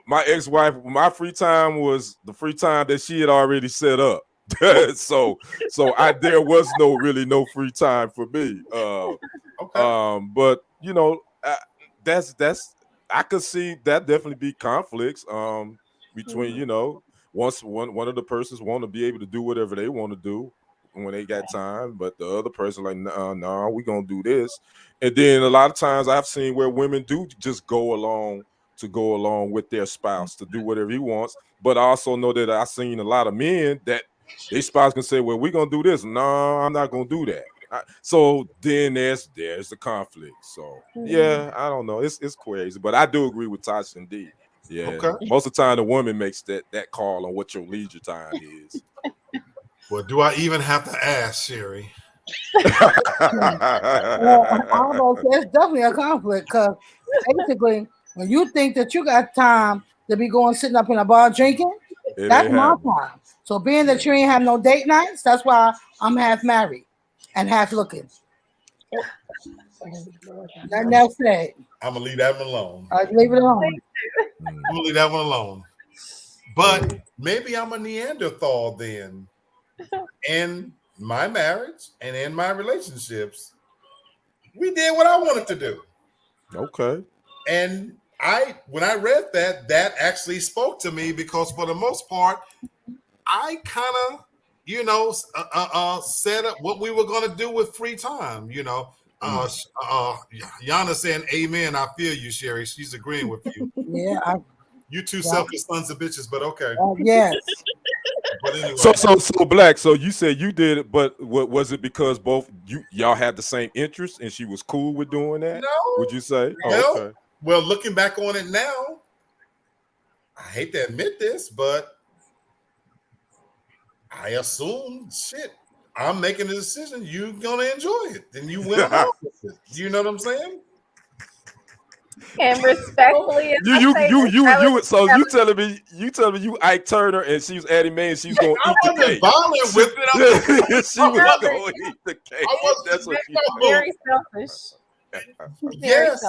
My ex-wife, my free time was the free time that she had already set up. so there was no free time for me. But that's I could see that definitely be conflicts between once one of the persons want to be able to do whatever they want to do when they got time, but the other person like, no, we gonna do this. And then a lot of times I've seen where women do just go along with their spouse to do whatever he wants. But I also know that I've seen a lot of men that their spouse can say, well, we're gonna do this. No, I'm not gonna do that. So then there's the conflict. So yeah, I don't know. It's crazy, but I do agree with Tasha and D. Yeah, most of the time the woman makes that call on what your leisure time is. Well, do I even have to ask, Sherry? Almost, there's definitely a conflict because basically, when you think that you got time to be going sitting up in a bar drinking, that's my time. So being that you ain't have no date nights, that's why I'm half married and half looking. That's it. I'm gonna leave that one alone. Leave it alone. I'm gonna leave that one alone. But maybe I'm a Neanderthal then. In my marriage and in my relationships, we did what I wanted to do. Okay. And when I read that actually spoke to me because for the most part, I kind of, set up what we were going to do with free time. Yana saying, "Amen." I feel you, Sherry. She's agreeing with you. Yeah. You two selfish sons of bitches, but okay. Yes. But anyway. So Black. So you said you did it, but what was it because both y'all had the same interests and she was cool with doing that? No. Would you say? Okay. Well, looking back on it now, I hate to admit this, but I assume I'm making a decision. You're gonna enjoy it, then you went along with it. You know what I'm saying? And respectfully, So you telling me you Ike Turner and she was Addie Mae and she was gonna eat the cake. Violent with it. She was gonna eat the cake. That's what she very selfish. Yes.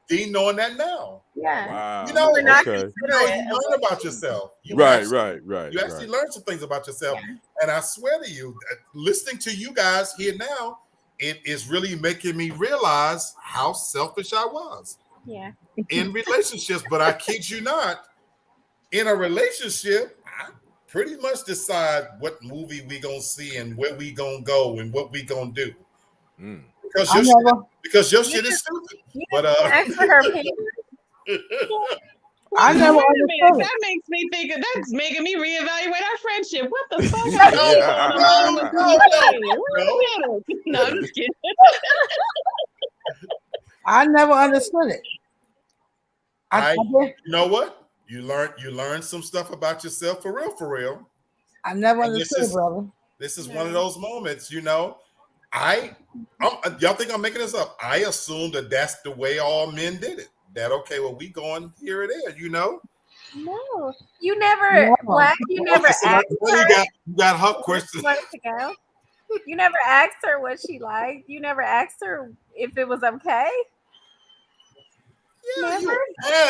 Knowing that now. Yeah. Wow. We're not you learn about yourself. Right. You actually learn some things about yourself. Yeah. And I swear to you, listening to you guys here now, it is really making me realize how selfish I was. Yeah. In relationships, but I kid you not, in a relationship, I pretty much decide what movie we gonna see and where we gonna go and what we gonna do. because I your never, shit is stupid. You But didn't ask for her opinion. I never Wait a minute. understood it. That makes me think that's making me reevaluate our friendship. What the fuck? No, I going along with no, you no, saying? no. Wait a minute. No, I'm just kidding. I never understood it. I You know what? You learn some stuff about yourself for real, for real. I never And understood it, brother. This is one of those moments, you know. Y'all think I'm making this up? I assume that that's the way all men did it. That okay? Well, we going here or there, you know. No, you never, Black. You never Okay, so asked her. you got her question. Where to go? You never asked her what she liked. You never asked her if it was okay. Yeah, Never? you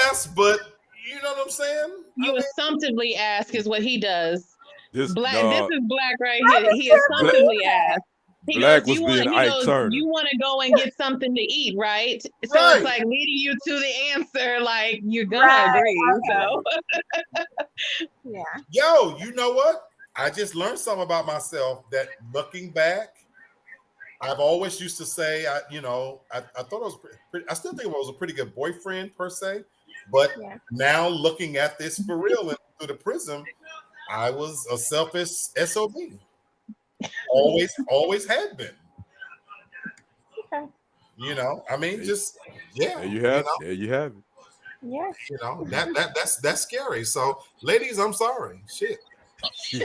ask, but you know what I'm saying. You assumptively ask is what he does. This Black. no, This is Black right here. He assumptively asks. He Black goes, was you being want, Ike Turner. you want to go and get something to eat, right? So Right. it's like leading you to the answer, like you're gonna Right, agree. okay. So Yeah. Yo, you know what? I just learned something about myself that looking back, I've always used to say, I thought it was pretty, I still think it was a pretty good boyfriend per se, but Yeah. now looking at this for real and through the prism, I was a selfish SOB. Always had been. Okay. You know, I mean, just yeah. There you have. You know, There you have it. Yeah. you know that's scary. So, ladies, I'm sorry. Shit. Hey,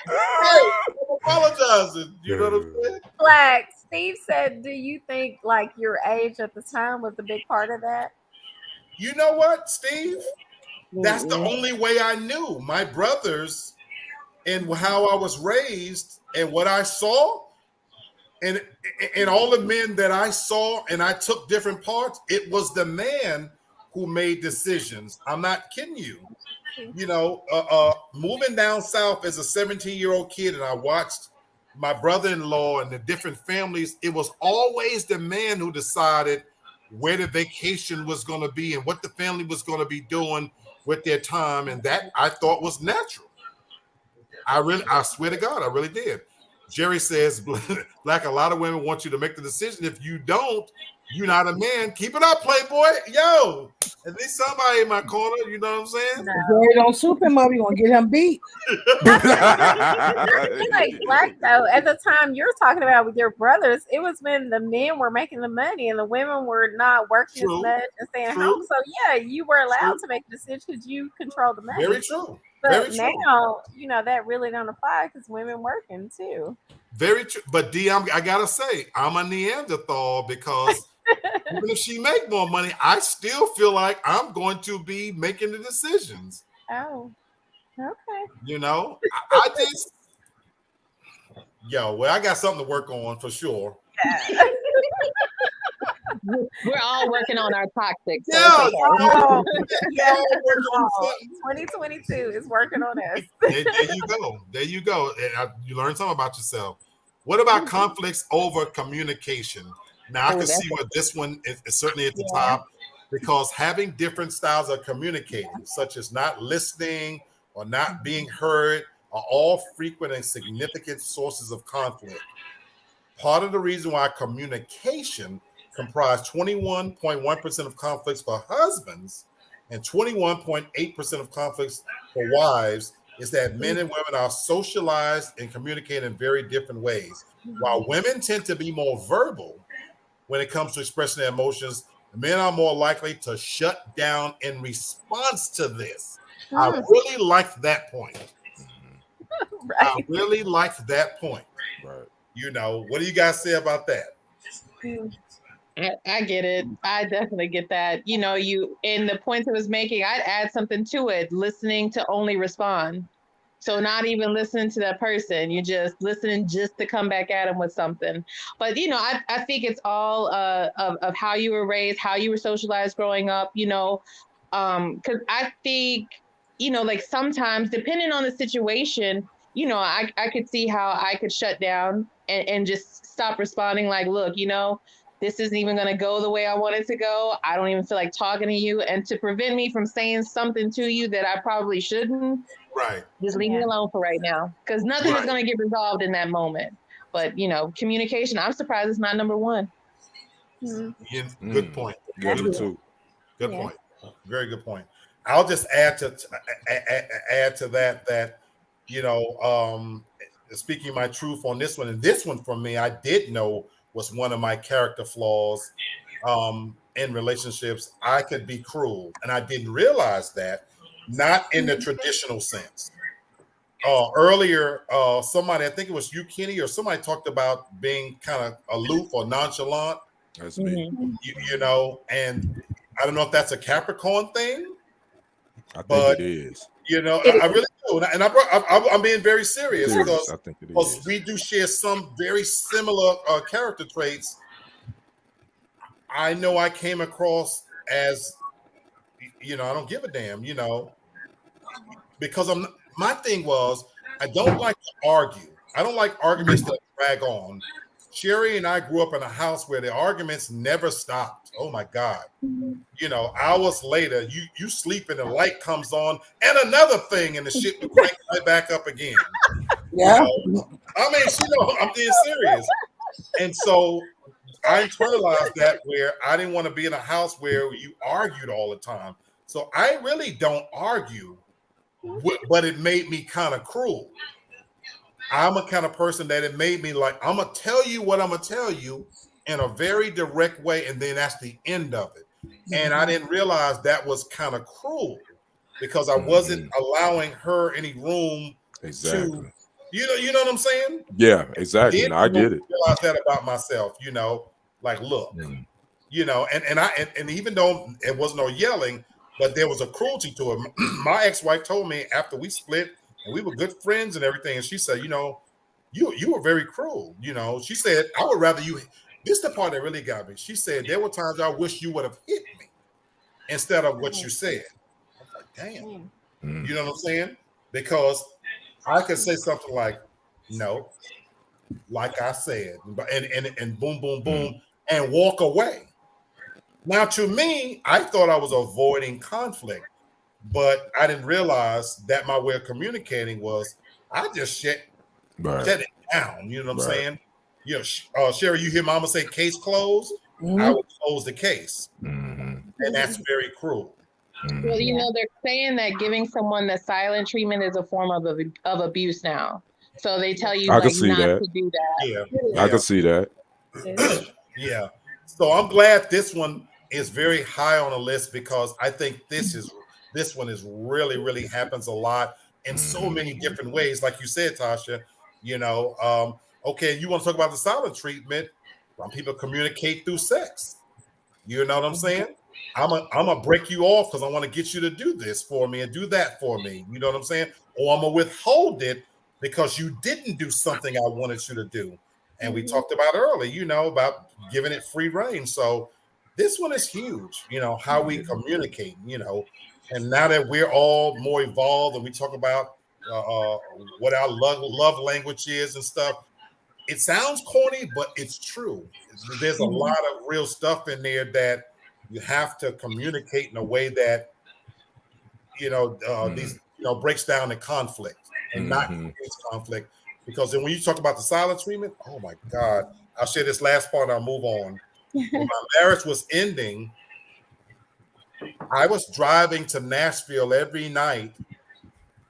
I'm apologizing. You know what I'm saying? Black. Steve said, "Do you think like your age at the time was a big part of that?" You know what, Steve? That's the only way I knew. My brothers and how I was raised and what I saw, and all the men that I saw, and I took different parts. It was the man who made decisions. I'm not kidding you. You know, moving down south as a 17-year-old kid, and I watched my brother-in-law and the different families. It was always the man who decided where the vacation was going to be and what the family was going to be doing with their time, and that I thought was natural. I swear to God, I really did. Jerry says, Black, a lot of women want you to make the decision. If you don't, you're not a man. Keep it up, Playboy. Yo, at least somebody in my corner, you know what I'm saying? Jerry, don't soup him up. You gonna get him beat. I feel like Black though, at the time you're talking about with your brothers, it was when the men were making the money and the women were not working True. as much and staying True. home. So yeah, you were allowed True. to make decisions because you control the money. Very true. But Very true. now, you know, that really don't apply because women working too. Very true. But D, I gotta say, I'm a Neanderthal because even if she make more money, I still feel like I'm going to be making the decisions. Oh, okay. You know, I just, well, I got something to work on for sure. Yeah. we're all working on our toxic. So Yeah, Oh, yeah, working on something. 2022 is working on us. There you go. There you go. And you learn something about yourself. What about conflicts over communication? Now, I can see what this one is certainly at the top, because having different styles of communicating, such as not listening or not being heard, are all frequent and significant sources of conflict. Part of the reason why communication comprised 21.1% of conflicts for husbands and 21.8% of conflicts for wives is that men and women are socialized and communicate in very different ways. While women tend to be more verbal when it comes to expressing their emotions, men are more likely to shut down in response to this. I really liked that point. Right. I really liked that point. Right. You know, what do you guys say about that? I get it. I definitely get that. You know, in the points I was making, I'd add something to it, listening to only respond. So not even listening to that person, you're just listening just to come back at them with something. But, you know, I think it's all of how you were raised, how you were socialized growing up, you know, because I think, you know, like sometimes depending on the situation, you know, I could see how I could shut down and just stop responding like, look, you know, this isn't even going to go the way I want it to go. I don't even feel like talking to you. And to prevent me from saying something to you that I probably shouldn't, Right. just leave me alone for right now, because nothing is Right. going to get resolved in that moment. But, you know, communication, I'm surprised it's not number one. Yeah, good point. Yeah, me too. Good point. Very good point. I'll just add to that, you know, speaking my truth on this one, and this one for me, I did know was one of my character flaws in relationships. I could be cruel, and I didn't realize that, not in the traditional sense. Earlier, somebody, I think it was you, Kenny, or somebody talked about being kind of aloof or nonchalant. That's me. You know, and I don't know if that's a Capricorn thing, I think but it is. you know, I really do, and I'm being very serious because I think it is. we do share some very similar character traits. I know I came across as, you know, I don't give a damn, you know, because my thing was, I don't like to argue. I don't like arguments that drag on. Sherry and I grew up in a house where the arguments never stopped. Oh my God. You know, hours later, you sleep and the light comes on and another thing and the shit would crank right back up again. Yeah. You know? I mean, you know, I'm being serious. And so I internalized that, where I didn't want to be in a house where you argued all the time. So I really don't argue, but it made me kind of cruel. I'm a kind of person that it made me like, I'm going to tell you what I'm going to tell you in a very direct way, and then that's the end of it. And I didn't realize that was kind of cruel, because I wasn't allowing her any room to, you know what I'm saying? Yeah, exactly. No, I get it. Realize that about myself, you know, like, look, you know, and even though it was no yelling, but there was a cruelty to it. My ex-wife told me after we split, and we were good friends and everything, and she said, you know, you were very cruel. You know, she said, I would rather you. This is the part that really got me. She said, there were times I wish you would have hit me instead of what you said. I was like, damn. You know what I'm saying? Because I could say something like, no, like I said, and boom, boom, boom, and walk away. Now, to me, I thought I was avoiding conflict, but I didn't realize that my way of communicating was, I just shut it down. You know what I'm saying? You know, Sherry, you hear Mama say case closed. I would close the case, and that's very cruel. Well, you know, they're saying that giving someone the silent treatment is a form of abuse now. So they tell you I like can see not that. to do that. Yeah, I can see that. Yeah. So I'm glad this one is very high on the list, because I think this one is really, really happens a lot in so many different ways. Like you said, Tasha, you know, okay, you want to talk about the silent treatment. Some people communicate through sex. You know what I'm saying? I'm gonna break you off because I want to get you to do this for me and do that for me. You know what I'm saying? Or I'm gonna withhold it because you didn't do something I wanted you to do. And we talked about earlier, you know, about giving it free reign. So this one is huge, you know, how we communicate, you know. And now that we're all more evolved and we talk about what our love language is and stuff, it sounds corny, but it's true. There's a lot of real stuff in there that you have to communicate in a way that, you know, these, you know, breaks down the conflict and not creates conflict. Because then when you talk about the silent treatment, oh my God, I'll share this last part, I'll move on. When my marriage was ending, I was driving to Nashville every night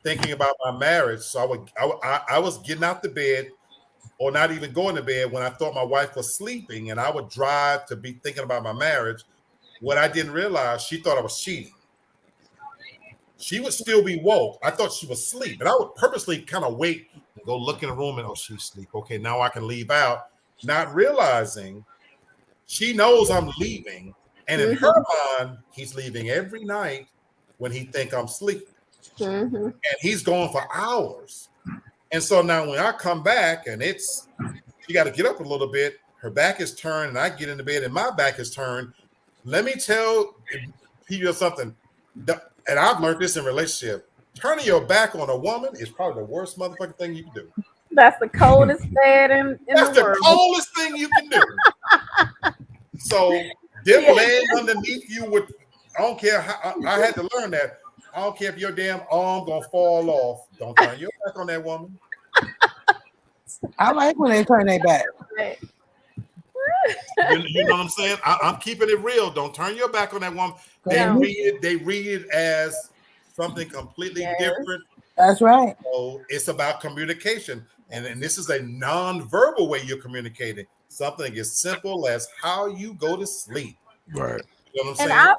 thinking about my marriage. So I was getting out the bed, or not even going to bed, when I thought my wife was sleeping, and I would drive to be thinking about my marriage. What I didn't realize, she thought I was cheating. She would still be woke. I thought she was asleep, and I would purposely kind of wait and go look in the room, and she's asleep. Okay, now I can leave out, not realizing she knows I'm leaving, and in her mind, he's leaving every night when he think I'm sleeping, and he's gone for hours. And so now when I come back, and she got to get up a little bit, her back is turned, and I get in the bed and my back is turned. Let me tell people something, and I've learned this in relationship. Turning your back on a woman is probably the worst motherfucking thing you can do. That's the coldest bed in That's the world. the coldest thing you can do. So them laying underneath you with, I don't care how, I had to learn that. I don't care if your damn arm gonna fall off. Don't turn your back on that woman. I like when they turn their back. Right. You know what I'm saying? I'm keeping it real. Don't turn your back on that woman. They No. read it as something completely Yes. different. That's right. So it's about communication. And this is a non-verbal way you're communicating. Something as simple as how you go to sleep. Right. You know what I'm And saying?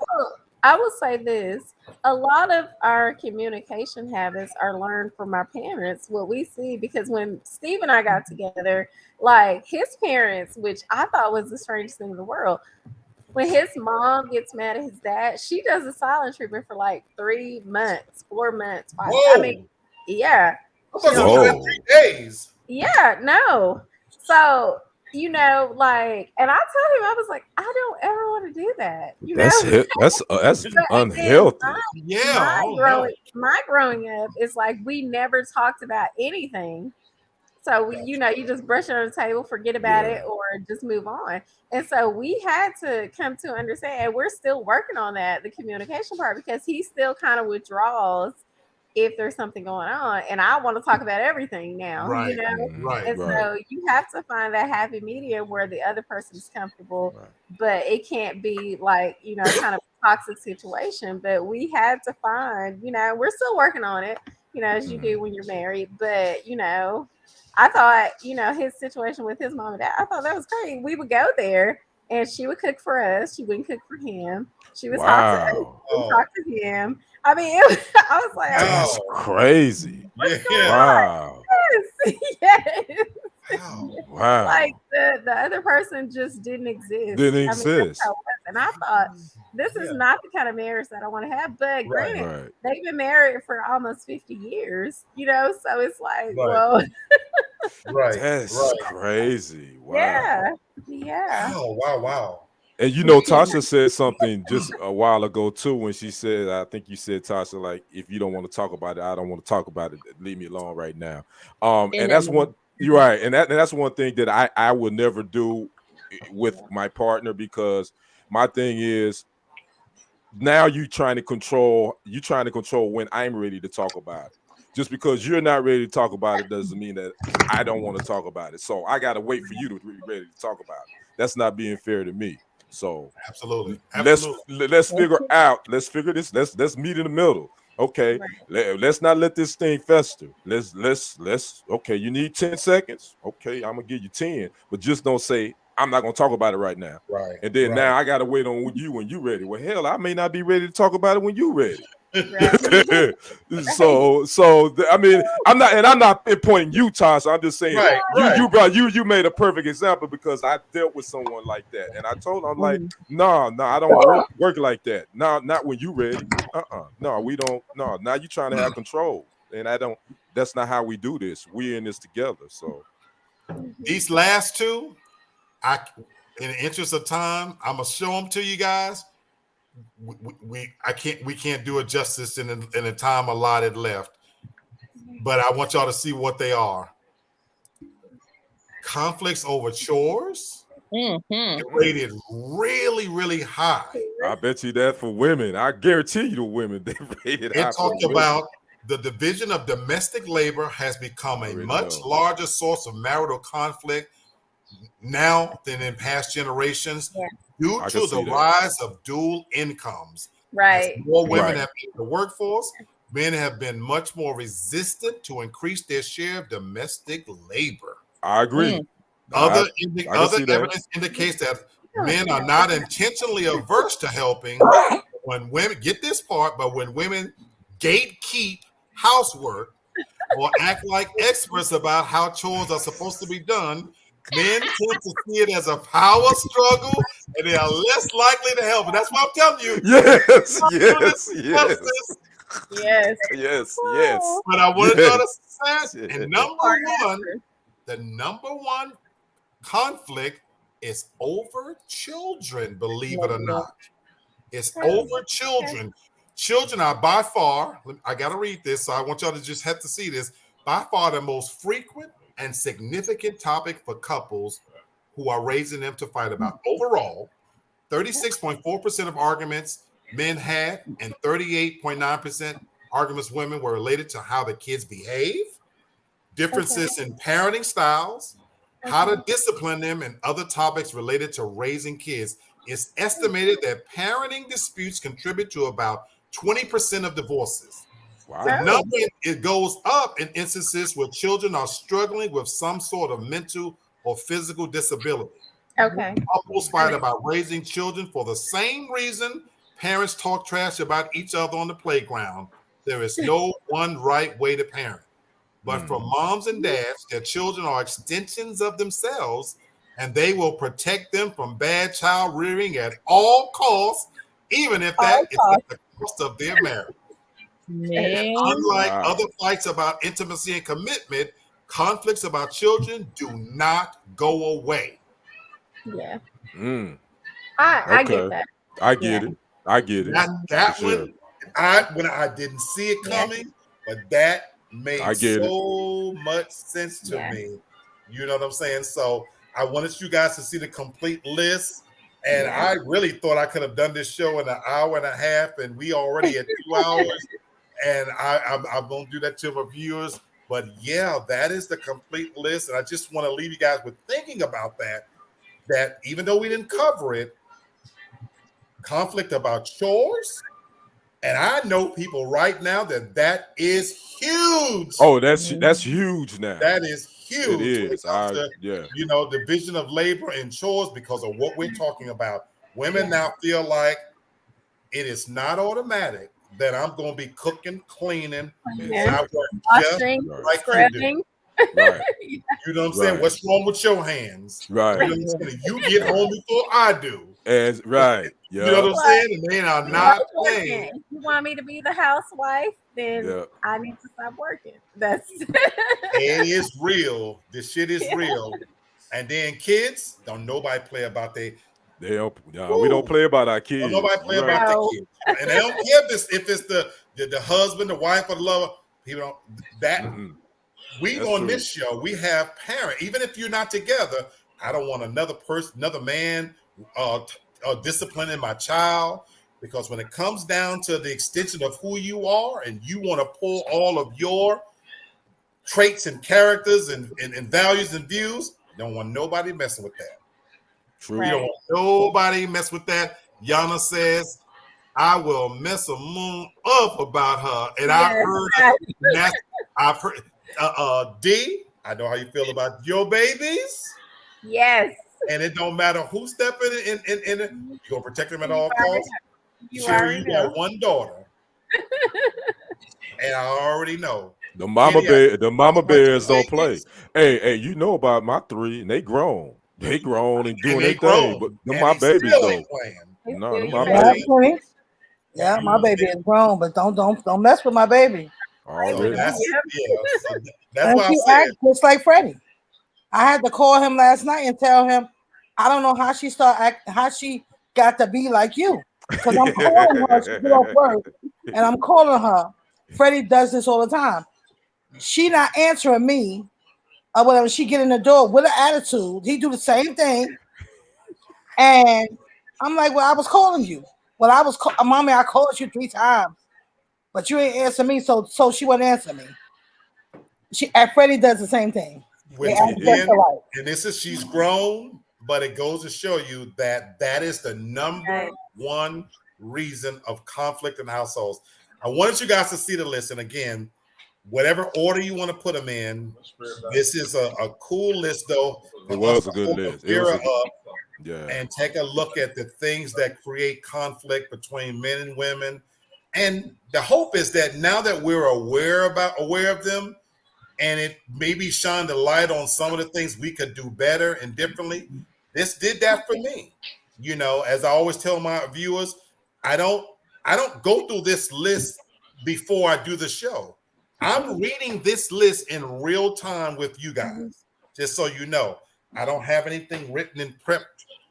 I will say this: a lot of our communication habits are learned from our parents. What we see, because when Steve and I got together, like his parents, which I thought was the strangest thing in the world, when his mom gets mad at his dad, she does a silent treatment for like 3 months, 4 months, 5. Whoa. I mean, yeah. I thought it Whoa. was like 3 days. Yeah, no. So, like, and I told him, I was like, I don't ever want to do that. That's But again, unhealthy. Yeah. my growing up is like we never talked about anything. So you just brush it on the table, forget about Yeah. it, or just move on. And so we had to come to understand, and we're still working on that, the communication part, because he still kind of withdraws if there's something going on, and I want to talk about everything now. Right. Right. And so you have to find that happy medium where the other person is comfortable, Right. but it can't be like, kind of a toxic situation. But we had to find, we're still working on it, as you do when you're married. But, I thought, his situation with his mom and dad, I thought that was great. We would go there and she would cook for us. She wouldn't cook for him. She would talk to us. We would talk to him. I mean, I was like, That's crazy. Yeah. Wow. yes. Wow. Like the other person just didn't exist. Didn't I mean, exist. that's how it was. And I thought this is not the kind of marriage that I want to have. But granted, Right. they've been married for almost 50 years, so it's like, Right. well, Right. That's crazy. Wow. yeah. Oh, wow. And Tasha said something just a while ago too when she said, I think you said, Tasha, like, if you don't want to talk about it, I don't want to talk about it. Leave me alone right now. And that's one. You're right, and that's one thing that I would never do with my partner, because my thing is, now you trying to control when I'm ready to talk about it. Just because you're not ready to talk about it doesn't mean that I don't want to talk about it. So I gotta wait for you to be ready to talk about it. That's not being fair to me. So Absolutely. Let's figure out. Let's figure this. Let's meet in the middle. Okay. Right. Let's not let this thing fester. Let's. Okay. You need 10 seconds. Okay. I'm gonna give you 10, but just don't say I'm not gonna talk about it right now. Right. And then now I gotta wait on you when you're ready. Well, hell, I may not be ready to talk about it when you're ready. Right. So I mean, I'm not pinpointing you, Tasha. I'm just saying you made a perfect example, because I dealt with someone like that, and I told him, I'm like, no, I don't work like that. No, not when you ready. No, we don't. No, now you trying to have control, and I don't. That's not how we do this. We're in this together. So these last two, in the interest of time, I'm gonna show them to you guys. We can't do it justice in the time allotted left, but I want y'all to see what they are. Conflicts over chores, rated really, really high. I bet you that for women. I guarantee you the women, they rated high. It talked about the division of domestic labor has become a much larger source of marital conflict now than in past generations, due to the rise of dual incomes. Right. As more women have been in the workforce, men have been much more resistant to increase their share of domestic labor. I agree. Other evidence indicates that men are not intentionally averse to helping when women, get this part, but when women gatekeep housework or act like experts about how chores are supposed to be done, men tend to see it as a power struggle, and they are less likely to help. And that's what I'm telling you. Yes. But I want to know the say, and the number one conflict is over children, believe it or not. It's over children. Children are by far, I got to read this, so I want y'all to just have to see this, by far the most frequent and significant topic for couples who are raising them to fight about. Overall, 36.4% of arguments men had, and 38.9% arguments women were related to how the kids behave, differences in parenting styles, how to discipline them, and other topics related to raising kids. It's estimated that parenting disputes contribute to about 20% of divorces. Wow. The number, it goes up in instances where children are struggling with some sort of mental or physical disability. Okay. Couples fight about raising children for the same reason parents talk trash about each other on the playground. There is no one right way to parent. But for moms and dads, their children are extensions of themselves, and they will protect them from bad child rearing at all costs, even if that is at the cost of their marriage. Man. Unlike other fights about intimacy and commitment, conflicts about children do not go away. Yeah. I get that. I get it. I get it. That For one, I didn't see it coming, but that made so much sense to me. You know what I'm saying? So I wanted you guys to see the complete list. And I really thought I could have done this show in an hour and a half, and we already at 2 hours. And I won't do that to my viewers. But yeah, that is the complete list. And I just want to leave you guys with thinking about that even though we didn't cover it, conflict about chores. And I know people right now that is huge. Oh, that's huge now. That is huge. It is. When it comes to, division of labor and chores because of what we're talking about. Women now feel like it is not automatic that I'm going to be cooking, cleaning, and I work just like you do. Right. You know what I'm saying? What's wrong with your hands? Right. You know what I'm saying? You get home before I do. As right. You know what I'm saying? And they are not playing. If you want me to be the housewife, then I need to stop working. That's it is real. This shit is real. And then kids, don't nobody play about we don't play about our kids. Don't nobody play about their kids. And they don't care if it's the husband, the wife, or the lover. People don't that we on this show, we have parents. Even if you're not together, I don't want another man disciplining my child, because when it comes down to the extension of who you are and you want to pull all of your traits and characters and values and views, you don't want nobody messing with that. True. You don't want nobody mess with that. Yana says, I will mess a moon up about her. And I've heard D, I know how you feel about your babies. Yes. And it don't matter who's stepping in it, you're gonna protect them at all costs. Sherry, you got one daughter. And I already know. The mama bears don't play. Hey, you know about my three, and they grown. They grown and doing their thing. But my babies don't. No, my babies. Yeah, my baby is grown, but don't mess with my baby. Already. That's and why she acts just like Freddie. I had to call him last night and tell him, I don't know how she got to be like you. Because I'm calling her, she get off work, and I'm calling her. Freddie does this all the time. She not answering me, or whatever. She get in the door with an attitude. He do the same thing, and I'm like, well, I was calling you. Well, mommy, I called you 3 times, but you ain't answer me, so she wouldn't answer me. Freddie does the same thing. And she's grown, but it goes to show you that is the number one reason of conflict in households. I wanted you guys to see the list, and again, whatever order you want to put them in, this is a cool list, though. It was a good list. And take a look at the things that create conflict between men and women. And the hope is that now that we're aware of them, and it maybe shine the light on some of the things we could do better and differently. This did that for me. You know, as I always tell my viewers, I don't go through this list before I do the show. I'm reading this list in real time with you guys, just so you know. I don't have anything written and prepped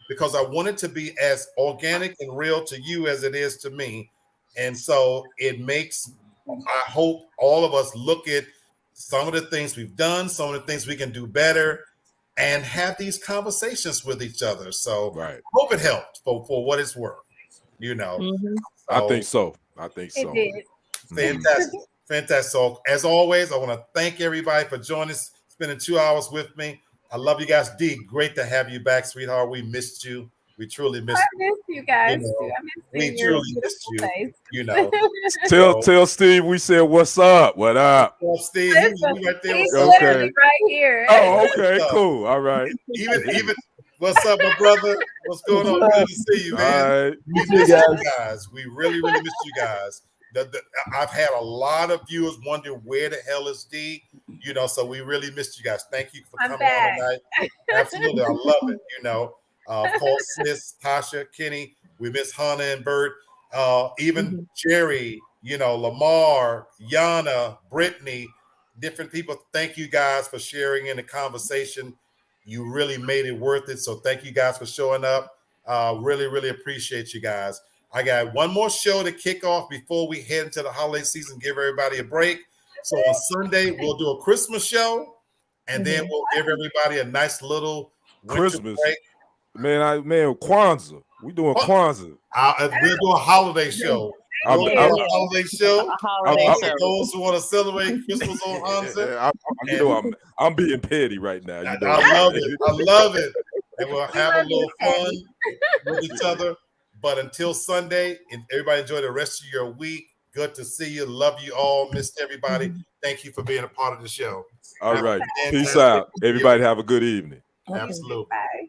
because I want it to be as organic and real to you as it is to me. And so it makes, I hope all of us look at some of the things we've done, some of the things we can do better. and have these conversations with each other. So Right. hope it helped for what it's worth. You know, Mhm. I think so. I think It so. did. Fantastic. Fantastic. So as always, I want to thank everybody for joining us, spending 2 hours with me. I love you guys. D, great to have you back, sweetheart. We missed you. We truly missed I you. miss you guys You know, too. I miss we seeing your truly missed beautiful you. face. You know, Tell Steve we said what's up. What up? well, Steve, Listen, he right there. he's What's up? Okay. literally right here. Oh, okay, What's up? cool. All right. Even what's up, my brother? What's going on? Good to see you, All man. right. We miss you guys. We really miss you guys. I've had a lot of viewers wondering where the hell is D. You know, so we really missed you guys. Thank you for I'm coming on back. tonight. Absolutely, I love it. You know, of course, Sis, Tasha, Kenny. We miss Hannah and Bert. Even Jerry. You know, Lamar, Yana, Brittany, different people. Thank you guys for sharing in the conversation. You really made it worth it. So thank you guys for showing up. Really appreciate you guys. I got one more show to kick off before we head into the holiday season, give everybody a break. So on Sunday, we'll do a Christmas show, and then we'll give everybody a nice little winter Christmas. break. Man, Kwanzaa. We doing Kwanzaa. We'll do a holiday show. I'm- We'll do I'm- a holiday show. A holiday I'm- show. Those who want to celebrate Christmas on Kwanzaa. I'm being petty right now. You know I love it. I love it. And we'll have a love little you, fun Patty. with each other. But until Sunday, and everybody enjoy the rest of your week. Good to see you. Love you all. Missed everybody. Thank you for being a part of the show. All Have a right. Peace fantastic out. evening. Everybody have a good evening. Okay. Absolutely. Bye.